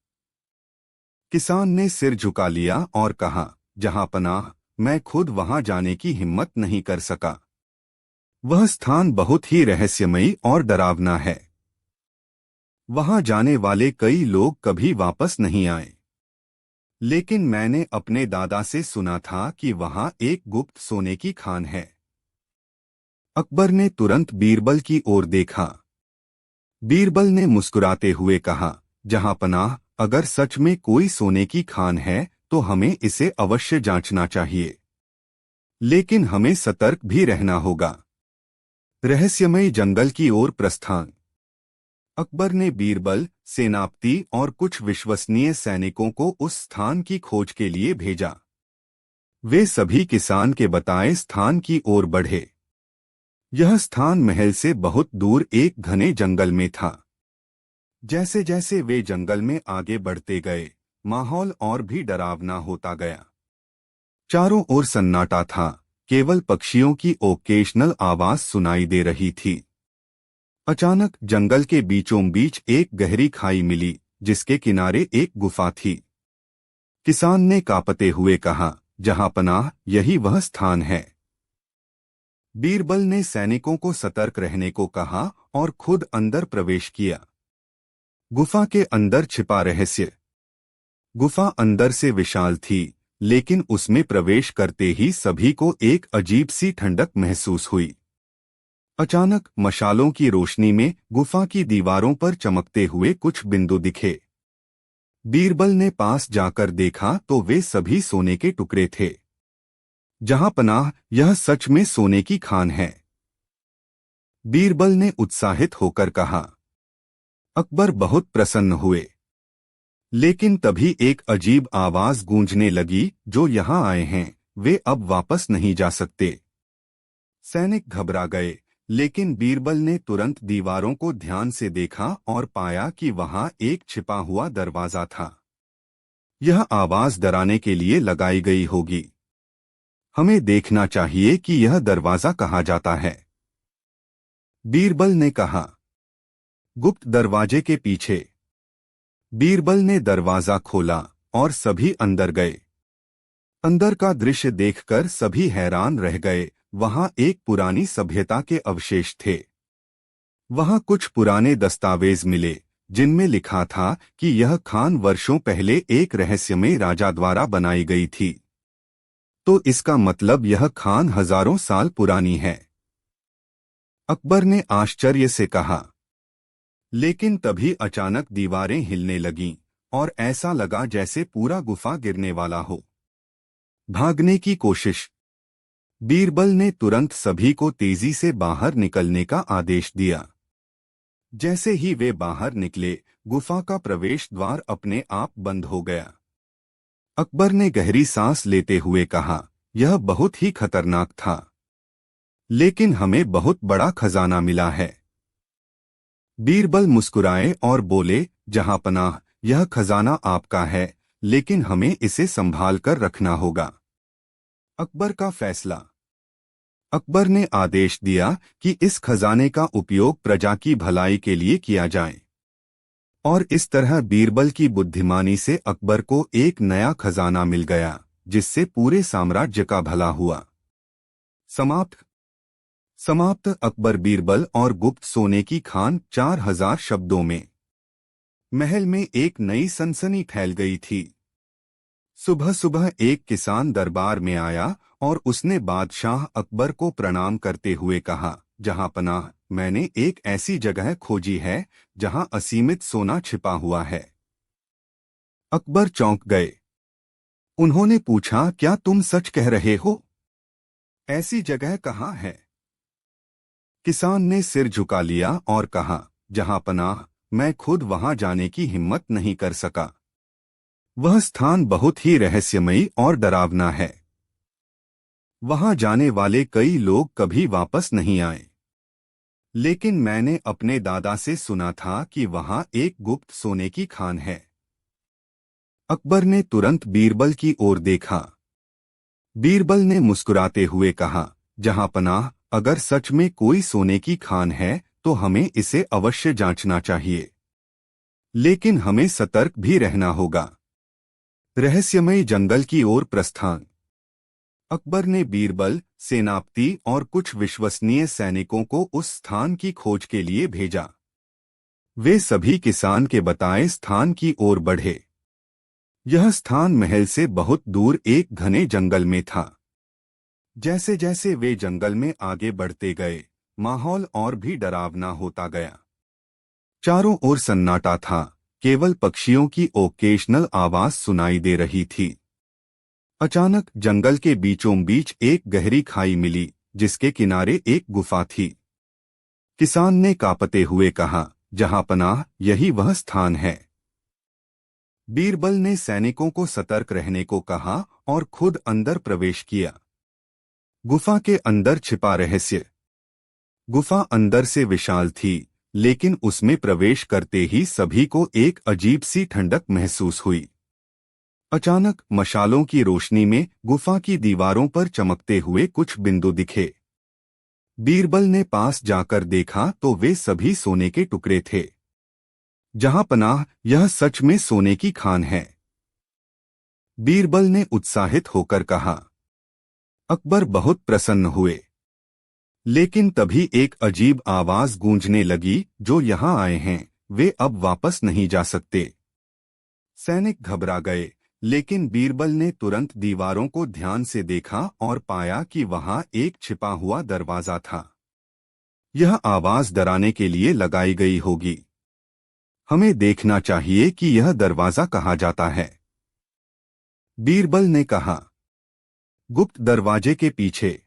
किसान ने सिर झुका लिया और कहा, जहां पनाह, मैं खुद वहां जाने की हिम्मत नहीं कर सका। वह स्थान बहुत ही रहस्यमयी और डरावना है। वहां जाने वाले कई लोग कभी वापस नहीं आए। लेकिन मैंने अपने दादा से सुना था कि वहां एक गुप्त सोने की खान है। अकबर ने तुरंत बीरबल की ओर देखा। बीरबल ने मुस्कुराते हुए कहा, जहां पनाह, अगर सच में कोई सोने की खान है तो हमें इसे अवश्य जांचना चाहिए। लेकिन हमें सतर्क भी रहना होगा। रहस्यमय जंगल की ओर प्रस्थान। अकबर ने बीरबल, सेनापति और कुछ विश्वसनीय सैनिकों को उस स्थान की खोज के लिए भेजा। वे सभी किसान के बताए स्थान की ओर बढ़े। यह स्थान महल से बहुत दूर एक घने जंगल में था। जैसे जैसे वे जंगल में आगे बढ़ते गए, माहौल और भी डरावना होता गया। चारों ओर सन्नाटा था, केवल पक्षियों की ओकेशनल आवाज सुनाई दे रही थी। अचानक जंगल के बीचों बीच एक गहरी खाई मिली, जिसके किनारे एक गुफा थी। किसान ने कांपते हुए कहा, जहां पनाह, यही वह स्थान है। बीरबल ने सैनिकों को सतर्क रहने को कहा और खुद अंदर प्रवेश किया। गुफा के अंदर छिपा रहस्य। गुफा अंदर से विशाल थी, लेकिन उसमें प्रवेश करते ही सभी को एक अजीब सी ठंडक महसूस हुई। अचानक मशालों की रोशनी में गुफा की दीवारों पर चमकते हुए कुछ बिंदु दिखे। बीरबल ने पास जाकर देखा तो वे सभी सोने के टुकड़े थे। जहां पनाह, यह सच में सोने की खान है। बीरबल ने उत्साहित होकर कहा। अकबर बहुत प्रसन्न हुए। लेकिन तभी एक अजीब आवाज गूंजने लगी, जो यहां आए हैं वे अब वापस नहीं जा सकते। सैनिक घबरा गए, लेकिन बीरबल ने तुरंत दीवारों को ध्यान से देखा और पाया कि वहां एक छिपा हुआ दरवाजा था। यह आवाज डराने के लिए लगाई गई होगी। हमें देखना चाहिए कि यह दरवाजा कहाँ जाता है, बीरबल ने कहा। गुप्त दरवाजे के पीछे। बीरबल ने दरवाजा खोला और सभी अंदर गए। अंदर का दृश्य देखकर सभी हैरान रह गए। वहां एक पुरानी सभ्यता के अवशेष थे। वहां कुछ पुराने दस्तावेज मिले, जिनमें लिखा था कि यह खान वर्षों पहले एक रहस्यमय राजा द्वारा बनाई गई थी। तो इसका मतलब यह खान हजारों साल पुरानी है, अकबर ने आश्चर्य से कहा। लेकिन तभी अचानक दीवारें हिलने लगीं और ऐसा लगा जैसे पूरा गुफा गिरने वाला हो। भागने की कोशिश। बीरबल ने तुरंत सभी को तेजी से बाहर निकलने का आदेश दिया। जैसे ही वे बाहर निकले, गुफा का प्रवेश द्वार अपने आप बंद हो गया। अकबर ने गहरी सांस लेते हुए कहा, यह बहुत ही खतरनाक था, लेकिन हमें बहुत बड़ा खजाना मिला है। बीरबल मुस्कुराए और बोले, जहांपनाह, यह खजाना आपका है, लेकिन हमें इसे संभाल कर रखना होगा। अकबर का फैसला। अकबर ने आदेश दिया कि इस खजाने का उपयोग प्रजा की भलाई के लिए किया जाए। और इस तरह बीरबल की बुद्धिमानी से अकबर को एक नया खजाना मिल गया, जिससे पूरे साम्राज्य का भला हुआ। समाप्त। समाप्त। अकबर, बीरबल और गुप्त सोने की खान। 4000 शब्दों में। महल में एक नई सनसनी फैल गई थी। सुबह सुबह एक किसान दरबार में आया और उसने बादशाह अकबर को प्रणाम करते हुए कहा, जहांपनाह, मैंने एक ऐसी जगह खोजी है जहां असीमित सोना छिपा हुआ है। अकबर चौंक गए। उन्होंने पूछा, क्या तुम सच कह रहे हो? ऐसी जगह कहाँ है? किसान ने सिर झुका लिया और कहा, जहांपनाह, मैं खुद वहां जाने की हिम्मत नहीं कर सका। वह स्थान बहुत ही रहस्यमयी और डरावना है। वहां जाने वाले कई लोग कभी वापस नहीं आए। लेकिन मैंने अपने दादा से सुना था कि वहां एक गुप्त सोने की खान है। अकबर ने तुरंत बीरबल की ओर देखा। बीरबल ने मुस्कुराते हुए कहा, जहांपनाह, अगर सच में कोई सोने की खान है तो हमें इसे अवश्य जांचना चाहिए। लेकिन हमें सतर्क भी रहना होगा। रहस्यमय जंगल की ओर प्रस्थान। अकबर ने बीरबल, सेनापति और कुछ विश्वसनीय सैनिकों को उस स्थान की खोज के लिए भेजा। वे सभी किसान के बताए स्थान की ओर बढ़े। यह स्थान महल से बहुत दूर एक घने जंगल में था। जैसे जैसे वे जंगल में आगे बढ़ते गए, माहौल और भी डरावना होता गया। चारों ओर सन्नाटा था, केवल पक्षियों की ओकेशनल आवाज सुनाई दे रही थी। अचानक जंगल के बीचों बीच एक गहरी खाई मिली, जिसके किनारे एक गुफा थी। किसान ने कांपते हुए कहा, जहांपनाह, यही वह स्थान है। बीरबल ने सैनिकों को सतर्क रहने को कहा और खुद अंदर प्रवेश किया। गुफा के अंदर छिपा रहस्य। गुफा अंदर से विशाल थी, लेकिन उसमें प्रवेश करते ही सभी को एक अजीब सी ठंडक महसूस हुई। अचानक मशालों की रोशनी में गुफा की दीवारों पर चमकते हुए कुछ बिंदु दिखे। बीरबल ने पास जाकर देखा तो वे सभी सोने के टुकड़े थे। जहांपनाह, यह सच में सोने की खान है। बीरबल ने उत्साहित होकर कहा। अकबर बहुत प्रसन्न हुए। लेकिन तभी एक अजीब आवाज गूंजने लगी, जो यहाँ आए हैं वे अब वापस नहीं जा सकते। सैनिक घबरा गए, लेकिन बीरबल ने तुरंत दीवारों को ध्यान से देखा और पाया कि वहां एक छिपा हुआ दरवाजा था। यह आवाज डराने के लिए लगाई गई होगी। हमें देखना चाहिए कि यह दरवाजा कहाँ जाता है, बीरबल ने कहा। गुप्त दरवाजे के पीछे।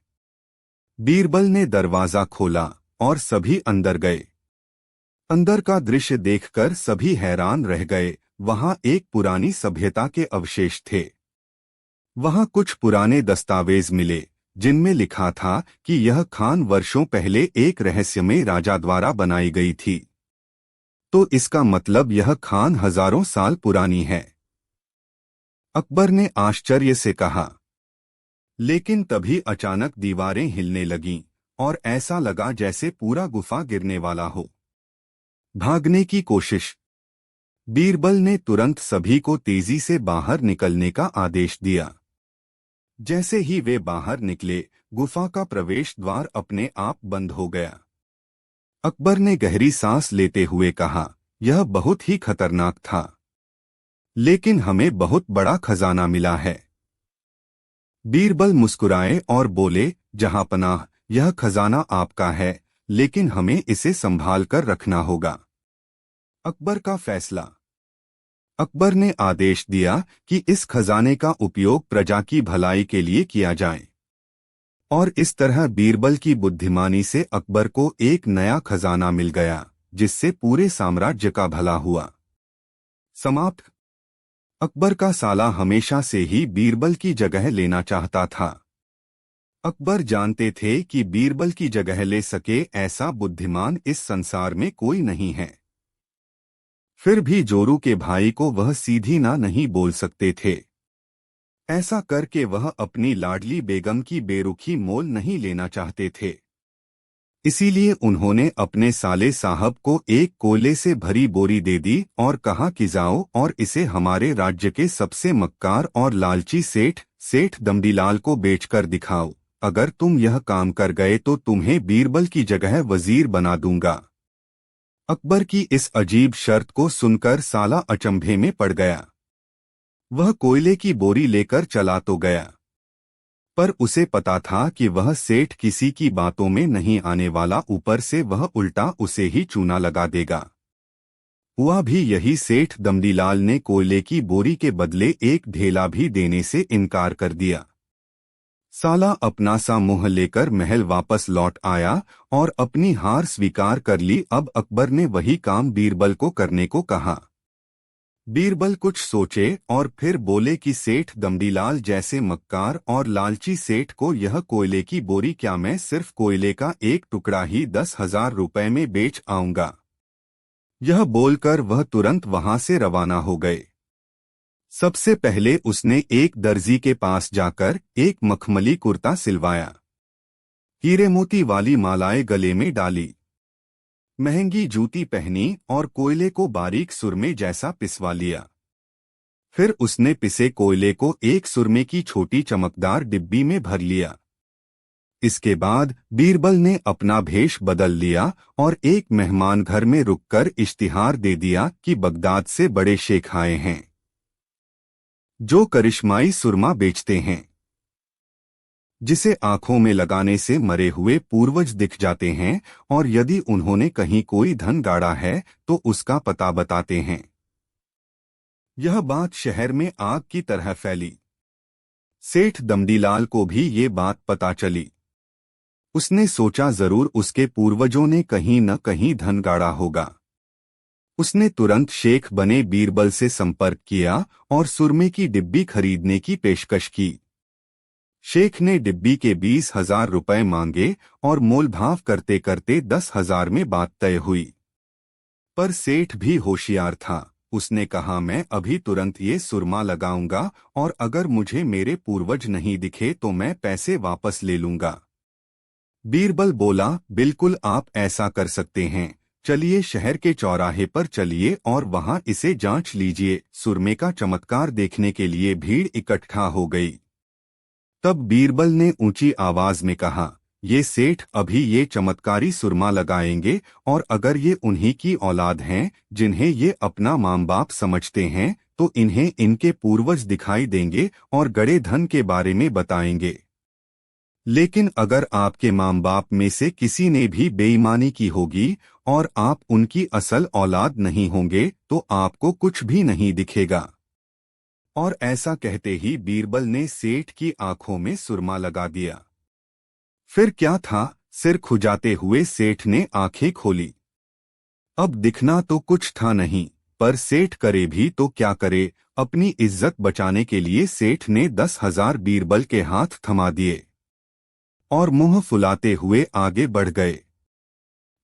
बीरबल ने दरवाजा खोला और सभी अंदर गए। अंदर का दृश्य देखकर सभी हैरान रह गए। वहां एक पुरानी सभ्यता के अवशेष थे। वहां कुछ पुराने दस्तावेज मिले, जिनमें लिखा था कि यह खान वर्षों पहले एक रहस्यमय राजा द्वारा बनाई गई थी। तो इसका मतलब यह खान हजारों साल पुरानी है, अकबर ने आश्चर्य से कहा। लेकिन तभी अचानक दीवारें हिलने लगीं और ऐसा लगा जैसे पूरा गुफा गिरने वाला हो। भागने की कोशिश। बीरबल ने तुरंत सभी को तेजी से बाहर निकलने का आदेश दिया। जैसे ही वे बाहर निकले, गुफा का प्रवेश द्वार अपने आप बंद हो गया। अकबर ने गहरी सांस लेते हुए कहा, यह बहुत ही खतरनाक था, लेकिन हमें बहुत बड़ा खजाना मिला है। बीरबल मुस्कुराए और बोले, जहांपनाह, यह खजाना आपका है, लेकिन हमें इसे संभाल कर रखना होगा। अकबर का फैसला। अकबर ने आदेश दिया कि इस खजाने का उपयोग प्रजा की भलाई के लिए किया जाए। और इस तरह बीरबल की बुद्धिमानी से अकबर को एक नया खजाना मिल गया, जिससे पूरे साम्राज्य का भला हुआ। समाप्त। अकबर का साला हमेशा से ही बीरबल की जगह लेना चाहता था। अकबर जानते थे कि बीरबल की जगह ले सके ऐसा बुद्धिमान इस संसार में कोई नहीं है। फिर भी जोरू के भाई को वह सीधी ना नहीं बोल सकते थे। ऐसा करके वह अपनी लाडली बेगम की बेरुखी मोल नहीं लेना चाहते थे। इसीलिए उन्होंने अपने साले साहब को एक कोयले से भरी बोरी दे दी और कहा कि जाओ और इसे हमारे राज्य के सबसे मक्कार और लालची सेठ दमदीलाल को बेचकर दिखाओ। अगर तुम यह काम कर गए तो तुम्हें बीरबल की जगह वजीर बना दूंगा। अकबर की इस अजीब शर्त को सुनकर साला अचंभे में पड़ गया। वह कोयले की बोरी लेकर चला तो गया, पर उसे पता था कि वह सेठ किसी की बातों में नहीं आने वाला, ऊपर से वह उल्टा उसे ही चूना लगा देगा। हुआ भी यही। सेठ दमदीलाल ने कोयले की बोरी के बदले एक ढेला भी देने से इनकार कर दिया। साला अपना सा मुंह लेकर महल वापस लौट आया और अपनी हार स्वीकार कर ली। अब अकबर ने वही काम बीरबल को करने को कहा। बीरबल कुछ सोचे और फिर बोले कि सेठ दमदीलाल जैसे मक्कार और लालची सेठ को यह कोयले की बोरी क्या मैं सिर्फ कोयले का एक टुकड़ा ही 10,000 रुपए में बेच आऊंगा। यह बोलकर वह तुरंत वहां से रवाना हो गए। सबसे पहले उसने एक दर्जी के पास जाकर एक मखमली कुर्ता सिलवाया, हीरे मोती वाली मालाएं गले में डाली, महंगी जूती पहनी और कोयले को बारीक सुरमे जैसा पिसवा लिया। फिर उसने पिसे कोयले को एक सुरमे की छोटी चमकदार डिब्बी में भर लिया। इसके बाद बीरबल ने अपना भेष बदल लिया और एक मेहमान घर में रुककर इश्तिहार दे दिया कि बगदाद से बड़े शेख आए हैं, जो करिश्माई सुरमा बेचते हैं, जिसे आंखों में लगाने से मरे हुए पूर्वज दिख जाते हैं, और यदि उन्होंने कहीं कोई धन गाड़ा है तो उसका पता बताते हैं। यह बात शहर में आग की तरह फैली। सेठ दमदीलाल को भी ये बात पता चली। उसने सोचा जरूर उसके पूर्वजों ने कहीं न कहीं धन गाड़ा होगा। उसने तुरंत शेख बने बीरबल से संपर्क किया और सुरमे की डिब्बी खरीदने की पेशकश की। शेख ने डिब्बी के 20,000 रुपए मांगे और मोलभाव करते करते 10,000 में बात तय हुई। पर सेठ भी होशियार था। उसने कहा, मैं अभी तुरंत ये सुरमा लगाऊंगा और अगर मुझे मेरे पूर्वज नहीं दिखे तो मैं पैसे वापस ले लूंगा। बीरबल बोला, बिल्कुल आप ऐसा कर सकते हैं। चलिए शहर के चौराहे पर चलिए और वहां इसे जांच लीजिए। सुरमे का चमत्कार देखने के लिए भीड़ इकट्ठा हो गई। तब बीरबल ने ऊंची आवाज में कहा, ये सेठ अभी ये चमत्कारी सुरमा लगाएंगे और अगर ये उन्हीं की औलाद हैं जिन्हें ये अपना माँ बाप समझते हैं तो इन्हें इनके पूर्वज दिखाई देंगे और गड़े धन के बारे में बताएंगे। लेकिन अगर आपके माँ बाप में से किसी ने भी बेईमानी की होगी और आप उनकी असल औलाद नहीं होंगे तो आपको कुछ भी नहीं दिखेगा। और ऐसा कहते ही बीरबल ने सेठ की आंखों में सुरमा लगा दिया। फिर क्या था, सिर खुजाते हुए सेठ ने आंखें खोली। अब दिखना तो कुछ था नहीं, पर सेठ करे भी तो क्या करे। अपनी इज्जत बचाने के लिए सेठ ने 10,000 बीरबल के हाथ थमा दिए और मुंह फुलाते हुए आगे बढ़ गए।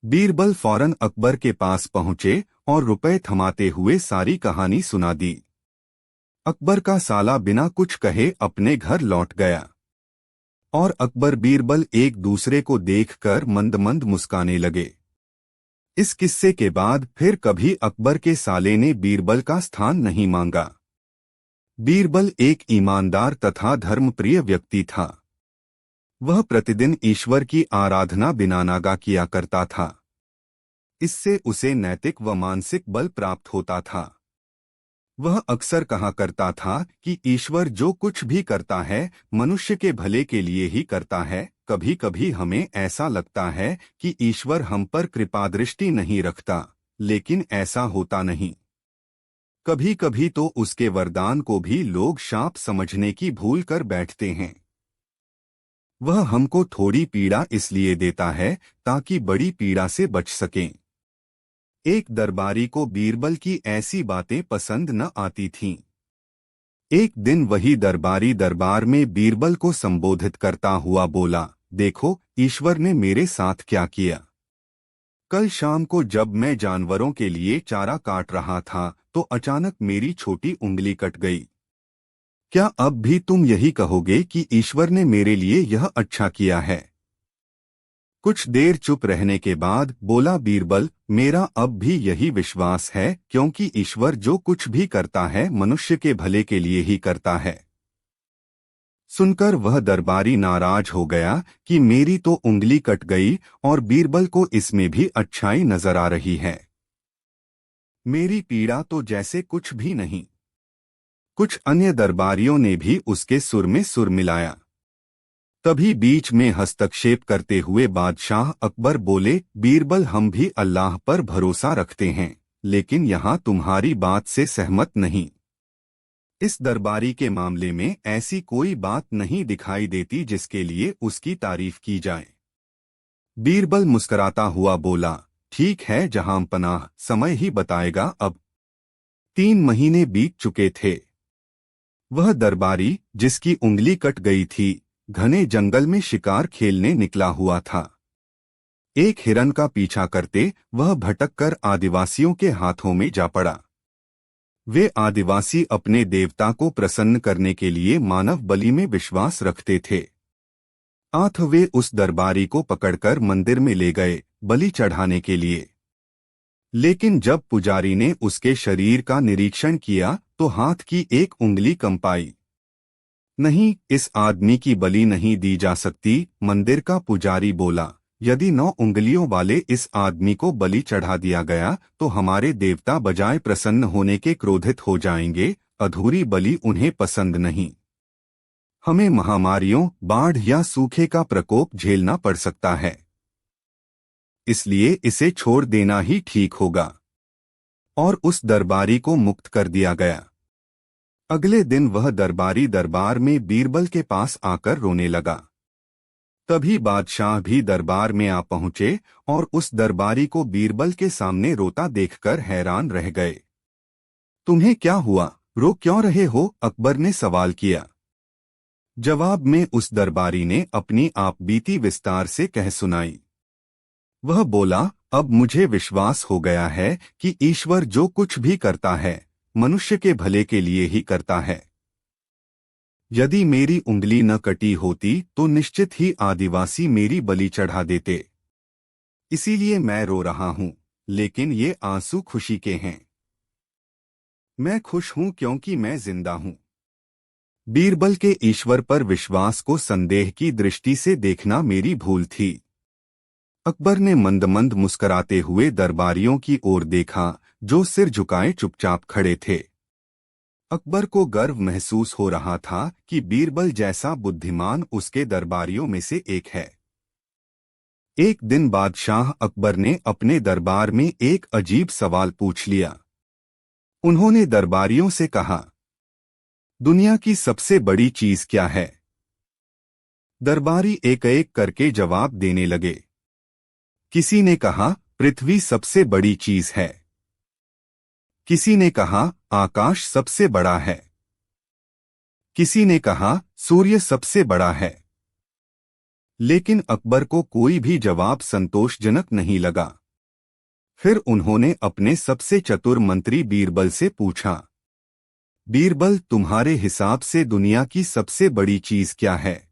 बीरबल फौरन अकबर के पास पहुंचे और रुपए थमाते हुए सारी कहानी सुना दी। अकबर का साला बिना कुछ कहे अपने घर लौट गया और अकबर बीरबल एक दूसरे को देखकर मंद मंद मुस्काने लगे। इस किस्से के बाद फिर कभी अकबर के साले ने बीरबल का स्थान नहीं मांगा। बीरबल एक ईमानदार तथा धर्मप्रिय व्यक्ति था। वह प्रतिदिन ईश्वर की आराधना बिना नागा किया करता था। इससे उसे नैतिक व मानसिक बल प्राप्त होता था। वह अक्सर कहा करता था कि ईश्वर जो कुछ भी करता है मनुष्य के भले के लिए ही करता है। कभी कभी हमें ऐसा लगता है कि ईश्वर हम पर कृपादृष्टि नहीं रखता, लेकिन ऐसा होता नहीं। कभी कभी तो उसके वरदान को भी लोग शाप समझने की भूल कर बैठते हैं। वह हमको थोड़ी पीड़ा इसलिए देता है ताकि बड़ी पीड़ा से बच सकें। एक दरबारी को बीरबल की ऐसी बातें पसंद न आती थीं। एक दिन वही दरबारी दरबार में बीरबल को संबोधित करता हुआ बोला, देखो ईश्वर ने मेरे साथ क्या किया। कल शाम को जब मैं जानवरों के लिए चारा काट रहा था तो अचानक मेरी छोटी उंगली कट गई। क्या अब भी तुम यही कहोगे कि ईश्वर ने मेरे लिए यह अच्छा किया है? कुछ देर चुप रहने के बाद बोला बीरबल, मेरा अब भी यही विश्वास है क्योंकि ईश्वर जो कुछ भी करता है मनुष्य के भले के लिए ही करता है। सुनकर वह दरबारी नाराज हो गया कि मेरी तो उंगली कट गई और बीरबल को इसमें भी अच्छाई नजर आ रही है। मेरी पीड़ा तो जैसे कुछ भी नहीं। कुछ अन्य दरबारियों ने भी उसके सुर में सुर मिलाया। तभी बीच में हस्तक्षेप करते हुए बादशाह अकबर बोले, बीरबल हम भी अल्लाह पर भरोसा रखते हैं, लेकिन यहाँ तुम्हारी बात से सहमत नहीं। इस दरबारी के मामले में ऐसी कोई बात नहीं दिखाई देती जिसके लिए उसकी तारीफ की जाए। बीरबल मुस्कुराता हुआ बोला, ठीक है जहां पनाह, समय ही बताएगा। अब 3 महीने बीत चुके थे। वह दरबारी जिसकी उंगली कट गई थी घने जंगल में शिकार खेलने निकला हुआ था। एक हिरन का पीछा करते वह भटककर आदिवासियों के हाथों में जा पड़ा। वे आदिवासी अपने देवता को प्रसन्न करने के लिए मानव बलि में विश्वास रखते थे। आठ वे उस दरबारी को पकड़कर मंदिर में ले गए बलि चढ़ाने के लिए। लेकिन जब पुजारी ने उसके शरीर का निरीक्षण किया तो हाथ की एक उंगली कंपाई। नहीं, इस आदमी की बलि नहीं दी जा सकती। मंदिर का पुजारी बोला, यदि 9 उंगलियों वाले इस आदमी को बलि चढ़ा दिया गया तो हमारे देवता बजाय प्रसन्न होने के क्रोधित हो जाएंगे। अधूरी बलि उन्हें पसंद नहीं। हमें महामारियों, बाढ़ या सूखे का प्रकोप झेलना पड़ सकता है, इसलिए इसे छोड़ देना ही ठीक होगा। और उस दरबारी को मुक्त कर दिया गया। अगले दिन वह दरबारी दरबार में बीरबल के पास आकर रोने लगा। तभी बादशाह भी दरबार में आ पहुंचे और उस दरबारी को बीरबल के सामने रोता देखकर हैरान रह गए। तुम्हें क्या हुआ, रो क्यों रहे हो? अकबर ने सवाल किया। जवाब में उस दरबारी ने अपनी आप बीती विस्तार से कह सुनाई। वह बोला, अब मुझे विश्वास हो गया है कि ईश्वर जो कुछ भी करता है मनुष्य के भले के लिए ही करता है। यदि मेरी उंगली न कटी होती तो निश्चित ही आदिवासी मेरी बलि चढ़ा देते। इसीलिए मैं रो रहा हूं, लेकिन ये आंसू खुशी के हैं। मैं खुश हूं क्योंकि मैं जिंदा हूं। बीरबल के ईश्वर पर विश्वास को संदेह की दृष्टि से देखना मेरी भूल थी। अकबर ने मंद मंद मुस्कराते हुए दरबारियों की ओर देखा, जो सिर झुकाए चुपचाप खड़े थे। अकबर को गर्व महसूस हो रहा था कि बीरबल जैसा बुद्धिमान उसके दरबारियों में से एक है। एक दिन बादशाह अकबर ने अपने दरबार में एक अजीब सवाल पूछ लिया। उन्होंने दरबारियों से कहा, दुनिया की सबसे बड़ी चीज क्या है? दरबारी एक एक करके जवाब देने लगे। किसी ने कहा, पृथ्वी सबसे बड़ी चीज है। किसी ने कहा, आकाश सबसे बड़ा है। किसी ने कहा, सूर्य सबसे बड़ा है। लेकिन अकबर को कोई भी जवाब संतोषजनक नहीं लगा। फिर उन्होंने अपने सबसे चतुर मंत्री बीरबल से पूछा, बीरबल, तुम्हारे हिसाब से दुनिया की सबसे बड़ी चीज क्या है?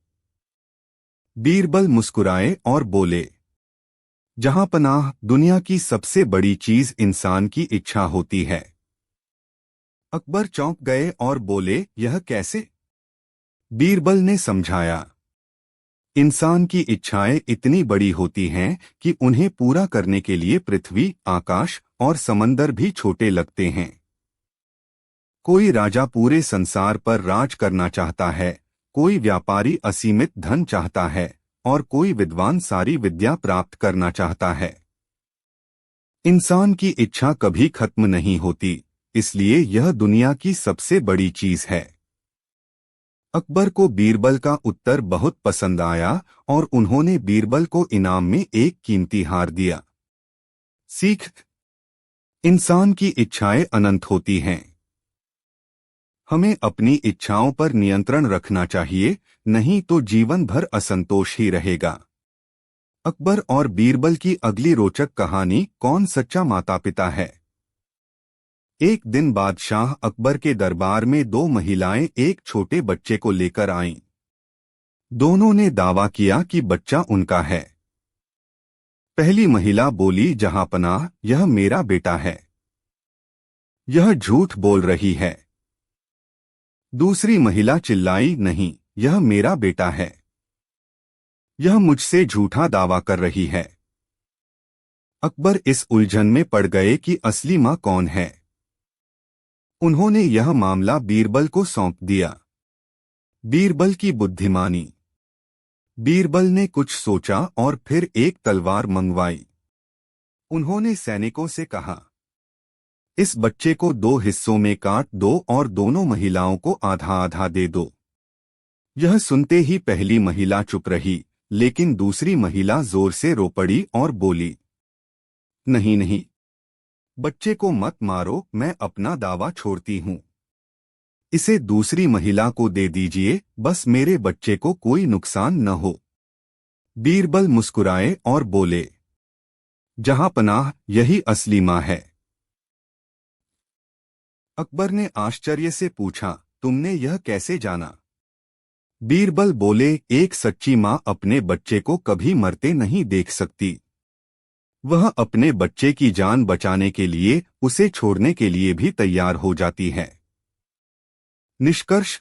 बीरबल मुस्कुराए और बोले, जहां पनाह, दुनिया की सबसे बड़ी चीज इंसान की इच्छा होती है। अकबर चौंक गए और बोले, यह कैसे? बीरबल ने समझाया, इंसान की इच्छाएं इतनी बड़ी होती हैं कि उन्हें पूरा करने के लिए पृथ्वी, आकाश और समंदर भी छोटे लगते हैं। कोई राजा पूरे संसार पर राज करना चाहता है, कोई व्यापारी असीमित धन चाहता है और कोई विद्वान सारी विद्या प्राप्त करना चाहता है। इंसान की इच्छा कभी खत्म नहीं होती, इसलिए यह दुनिया की सबसे बड़ी चीज है। अकबर को बीरबल का उत्तर बहुत पसंद आया और उन्होंने बीरबल को इनाम में एक कीमती हार दिया। सीख, इंसान की इच्छाएं अनंत होती हैं। हमें अपनी इच्छाओं पर नियंत्रण रखना चाहिए, नहीं तो जीवन भर असंतोष ही रहेगा। अकबर और बीरबल की अगली रोचक कहानी, कौन सच्चा माता पिता है। एक दिन बादशाह अकबर के दरबार में दो महिलाएं एक छोटे बच्चे को लेकर आईं। दोनों ने दावा किया कि बच्चा उनका है। पहली महिला बोली, जहांपनाह, यह मेरा बेटा है। यह झूठ बोल रही है। दूसरी महिला चिल्लाई, नहीं, यह मेरा बेटा है। यह मुझसे झूठा दावा कर रही है। अकबर इस उलझन में पड़ गए कि असली मां कौन है। उन्होंने यह मामला बीरबल को सौंप दिया। बीरबल की बुद्धिमानी। बीरबल ने कुछ सोचा और फिर एक तलवार मंगवाई। उन्होंने सैनिकों से कहा, इस बच्चे को दो हिस्सों में काट दो और दोनों महिलाओं को आधा आधा दे दो। यह सुनते ही पहली महिला चुप रही, लेकिन दूसरी महिला जोर से रो पड़ी और बोली, नहीं नहीं, बच्चे को मत मारो, मैं अपना दावा छोड़ती हूं। इसे दूसरी महिला को दे दीजिए, बस मेरे बच्चे को कोई नुकसान न हो। बीरबल मुस्कुराए और बोले, जहांपनाह, यही असली मां है। अकबर ने आश्चर्य से पूछा, तुमने यह कैसे जाना? बीरबल बोले, एक सच्ची मां अपने बच्चे को कभी मरते नहीं देख सकती। वह अपने बच्चे की जान बचाने के लिए उसे छोड़ने के लिए भी तैयार हो जाती है। निष्कर्ष,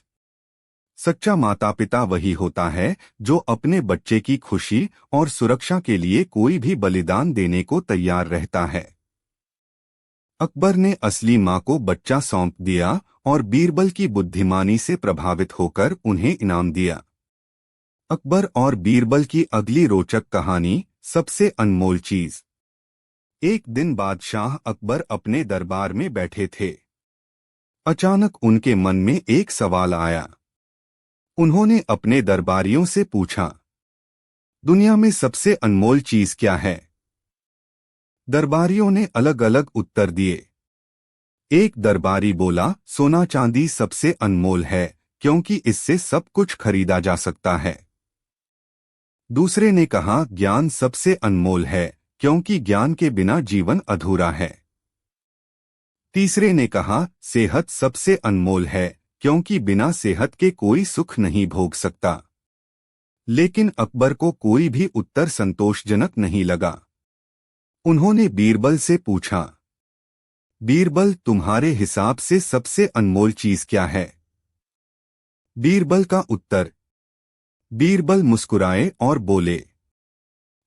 सच्चा माता पिता वही होता है जो अपने बच्चे की खुशी और सुरक्षा के लिए कोई भी बलिदान देने को तैयार रहता है। अकबर ने असली मां को बच्चा सौंप दिया और बीरबल की बुद्धिमानी से प्रभावित होकर उन्हें इनाम दिया। अकबर और बीरबल की अगली रोचक कहानी, सबसे अनमोल चीज। एक दिन बादशाह अकबर अपने दरबार में बैठे थे। अचानक उनके मन में एक सवाल आया। उन्होंने अपने दरबारियों से पूछा, दुनिया में सबसे अनमोल चीज क्या है? दरबारियों ने अलग अलग उत्तर दिए। एक दरबारी बोला, सोना चांदी सबसे अनमोल है, क्योंकि इससे सब कुछ खरीदा जा सकता है। दूसरे ने कहा, ज्ञान सबसे अनमोल है, क्योंकि ज्ञान के बिना जीवन अधूरा है। तीसरे ने कहा, सेहत सबसे अनमोल है, क्योंकि बिना सेहत के कोई सुख नहीं भोग सकता। लेकिन अकबर को कोई भी उत्तर संतोषजनक नहीं लगा। उन्होंने बीरबल से पूछा, बीरबल, तुम्हारे हिसाब से सबसे अनमोल चीज क्या है? बीरबल का उत्तर। बीरबल मुस्कुराए और बोले,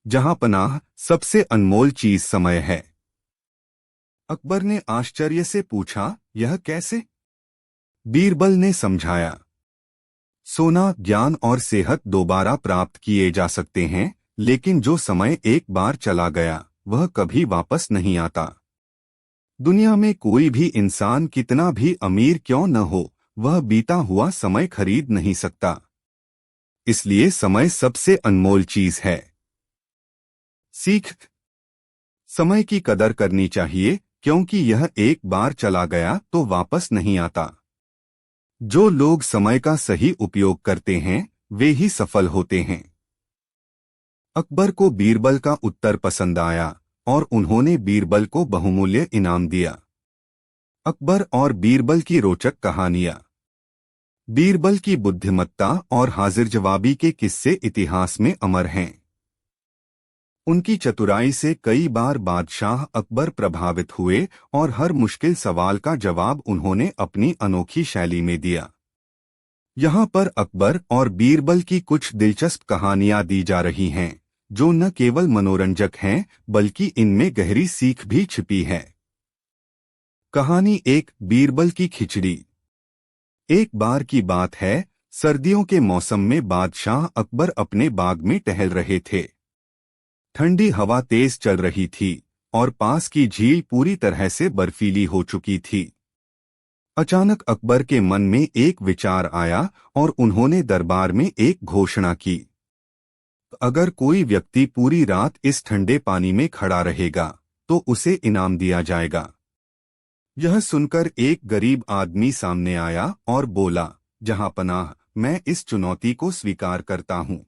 जहांपनाह, सबसे अनमोल चीज समय है। अकबर ने आश्चर्य से पूछा, यह कैसे? बीरबल ने समझाया, सोना, ज्ञान और सेहत दोबारा प्राप्त किए जा सकते हैं, लेकिन जो समय एक बार चला गया वह कभी वापस नहीं आता। दुनिया में कोई भी इंसान कितना भी अमीर क्यों न हो, वह बीता हुआ समय खरीद नहीं सकता। इसलिए समय सबसे अनमोल चीज है। सीख, समय की कदर करनी चाहिए, क्योंकि यह एक बार चला गया तो वापस नहीं आता। जो लोग समय का सही उपयोग करते हैं वे ही सफल होते हैं। अकबर को बीरबल का उत्तर पसंद आया और उन्होंने बीरबल को बहुमूल्य इनाम दिया। अकबर और बीरबल की रोचक कहानियां। बीरबल की बुद्धिमत्ता और हाजिर जवाबी के किस्से इतिहास में अमर हैं। उनकी चतुराई से कई बार बादशाह अकबर प्रभावित हुए और हर मुश्किल सवाल का जवाब उन्होंने अपनी अनोखी शैली में दिया। यहाँ पर अकबर और बीरबल की कुछ दिलचस्प कहानियां दी जा रही हैं, जो न केवल मनोरंजक हैं बल्कि इनमें गहरी सीख भी छिपी है। कहानी एक, बीरबल की खिचड़ी। एक बार की बात है, सर्दियों के मौसम में बादशाह अकबर अपने बाग में टहल रहे थे। ठंडी हवा तेज चल रही थी और पास की झील पूरी तरह से बर्फीली हो चुकी थी। अचानक अकबर के मन में एक विचार आया और उन्होंने दरबार में एक घोषणा की, अगर कोई व्यक्ति पूरी रात इस ठंडे पानी में खड़ा रहेगा तो उसे इनाम दिया जाएगा। यह सुनकर एक गरीब आदमी सामने आया और बोला, जहांपनाह, मैं इस चुनौती को स्वीकार करता हूं।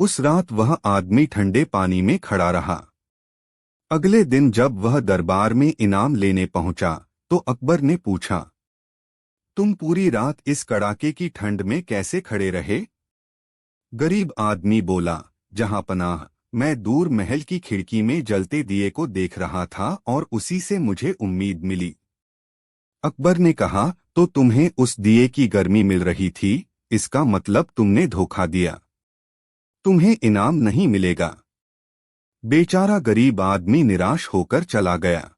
उस रात वह आदमी ठंडे पानी में खड़ा रहा। अगले दिन जब वह दरबार में इनाम लेने पहुंचा तो अकबर ने पूछा, तुम पूरी रात इस कड़ाके की ठंड में कैसे खड़े रहे? गरीब आदमी बोला, जहांपनाह, मैं दूर महल की खिड़की में जलते दिए को देख रहा था और उसी से मुझे उम्मीद मिली। अकबर ने कहा, तो तुम्हें उस दिए की गर्मी मिल रही थी, इसका मतलब तुमने धोखा दिया। तुम्हें इनाम नहीं मिलेगा। बेचारा गरीब आदमी निराश होकर चला गया।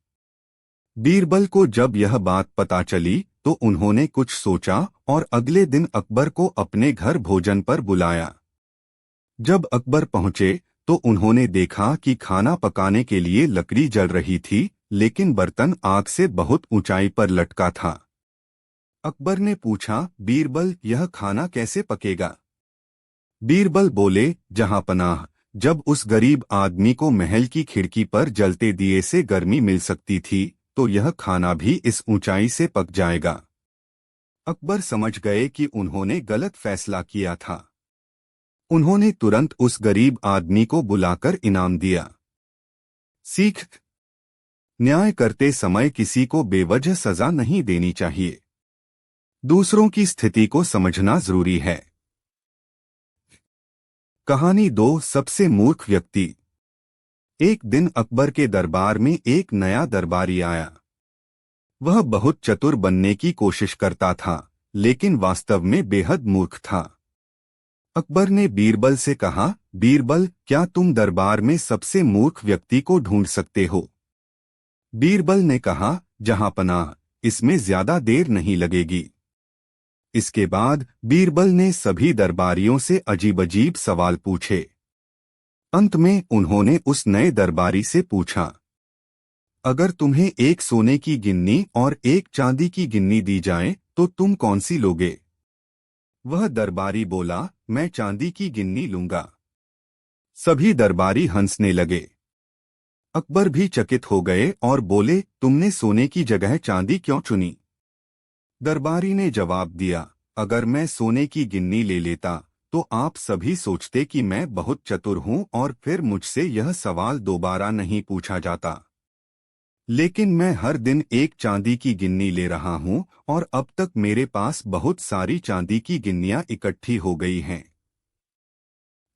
बीरबल को जब यह बात पता चली तो उन्होंने कुछ सोचा और अगले दिन अकबर को अपने घर भोजन पर बुलाया। जब अकबर पहुंचे तो उन्होंने देखा कि खाना पकाने के लिए लकड़ी जल रही थी, लेकिन बर्तन आग से बहुत ऊंचाई पर लटका था। अकबर ने पूछा, बीरबल, यह खाना कैसे पकेगा? बीरबल बोले, जहांपनाह, जब उस गरीब आदमी को महल की खिड़की पर जलते दिए से गर्मी मिल सकती थी तो यह खाना भी इस ऊंचाई से पक जाएगा। अकबर समझ गए कि उन्होंने गलत फैसला किया था। उन्होंने तुरंत उस गरीब आदमी को बुलाकर इनाम दिया। सीख, न्याय करते समय किसी को बेवजह सजा नहीं देनी चाहिए। दूसरों की स्थिति को समझना जरूरी है। कहानी दो, सबसे मूर्ख व्यक्ति। एक दिन अकबर के दरबार में एक नया दरबारी आया। वह बहुत चतुर बनने की कोशिश करता था, लेकिन वास्तव में बेहद मूर्ख था। अकबर ने बीरबल से कहा, बीरबल, क्या तुम दरबार में सबसे मूर्ख व्यक्ति को ढूंढ सकते हो? बीरबल ने कहा, जहांपनाह, इसमें ज्यादा देर नहीं लगेगी। इसके बाद बीरबल ने सभी दरबारियों से अजीब-अजीब सवाल पूछे। अंत में उन्होंने उस नए दरबारी से पूछा, अगर तुम्हें एक सोने की गिन्नी और एक चांदी की गिन्नी दी जाए तो तुम कौन सी लोगे? वह दरबारी बोला, मैं चांदी की गिन्नी लूंगा। सभी दरबारी हंसने लगे। अकबर भी चकित हो गए और बोले, तुमने सोने की जगह चांदी क्यों चुनी? दरबारी ने जवाब दिया, अगर मैं सोने की गिन्नी ले लेता तो आप सभी सोचते कि मैं बहुत चतुर हूं और फिर मुझसे यह सवाल दोबारा नहीं पूछा जाता। लेकिन मैं हर दिन एक चांदी की गिन्नी ले रहा हूं और अब तक मेरे पास बहुत सारी चांदी की गिन्नियां इकट्ठी हो गई हैं।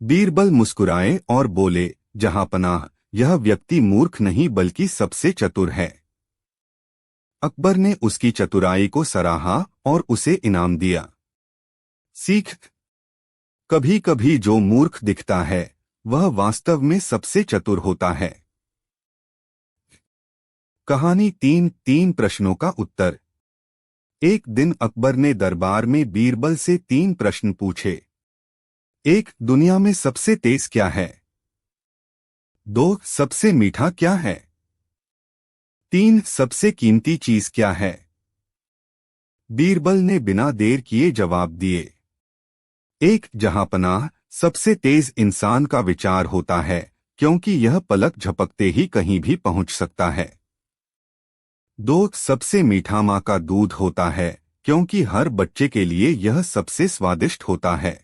बीरबल मुस्कुराए और बोले, जहांपनाह, यह व्यक्ति मूर्ख नहीं बल्कि सबसे चतुर है। अकबर ने उसकी चतुराई को सराहा और उसे इनाम दिया। सीख। कभी कभी जो मूर्ख दिखता है वह वास्तव में सबसे चतुर होता है। कहानी तीन तीन प्रश्नों का उत्तर। एक दिन अकबर ने दरबार में बीरबल से 3 प्रश्न पूछे। 1. दुनिया में सबसे तेज क्या है? 2. सबसे मीठा क्या है? 3. सबसे कीमती चीज क्या है? बीरबल ने बिना देर किए जवाब दिए। 1. जहांपनाह, सबसे तेज इंसान का विचार होता है क्योंकि यह पलक झपकते ही कहीं भी पहुंच सकता है। 2. सबसे मीठा माँ का दूध होता है क्योंकि हर बच्चे के लिए यह सबसे स्वादिष्ट होता है।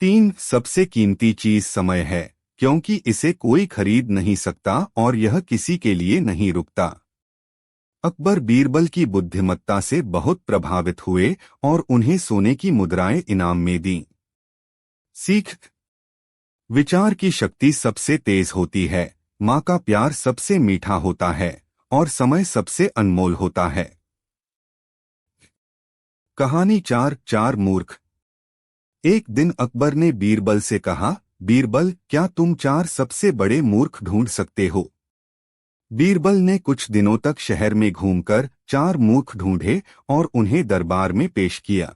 3. सबसे कीमती चीज समय है क्योंकि इसे कोई खरीद नहीं सकता और यह किसी के लिए नहीं रुकता। अकबर बीरबल की बुद्धिमत्ता से बहुत प्रभावित हुए और उन्हें सोने की मुद्राएं इनाम में दीं। सीख। विचार की शक्ति सबसे तेज होती है, माँ का प्यार सबसे मीठा होता है और समय सबसे अनमोल होता है। कहानी 4 मूर्ख। एक दिन अकबर ने बीरबल से कहा, बीरबल, क्या तुम 4 सबसे बड़े मूर्ख ढूंढ सकते हो? बीरबल ने कुछ दिनों तक शहर में घूमकर 4 मूर्ख ढूंढे और उन्हें दरबार में पेश किया।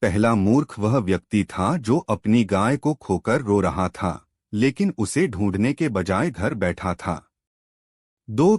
पहला मूर्ख वह व्यक्ति था जो अपनी गाय को खोकर रो रहा था, लेकिन उसे ढूंढने के बजाय घर बैठा था। 2.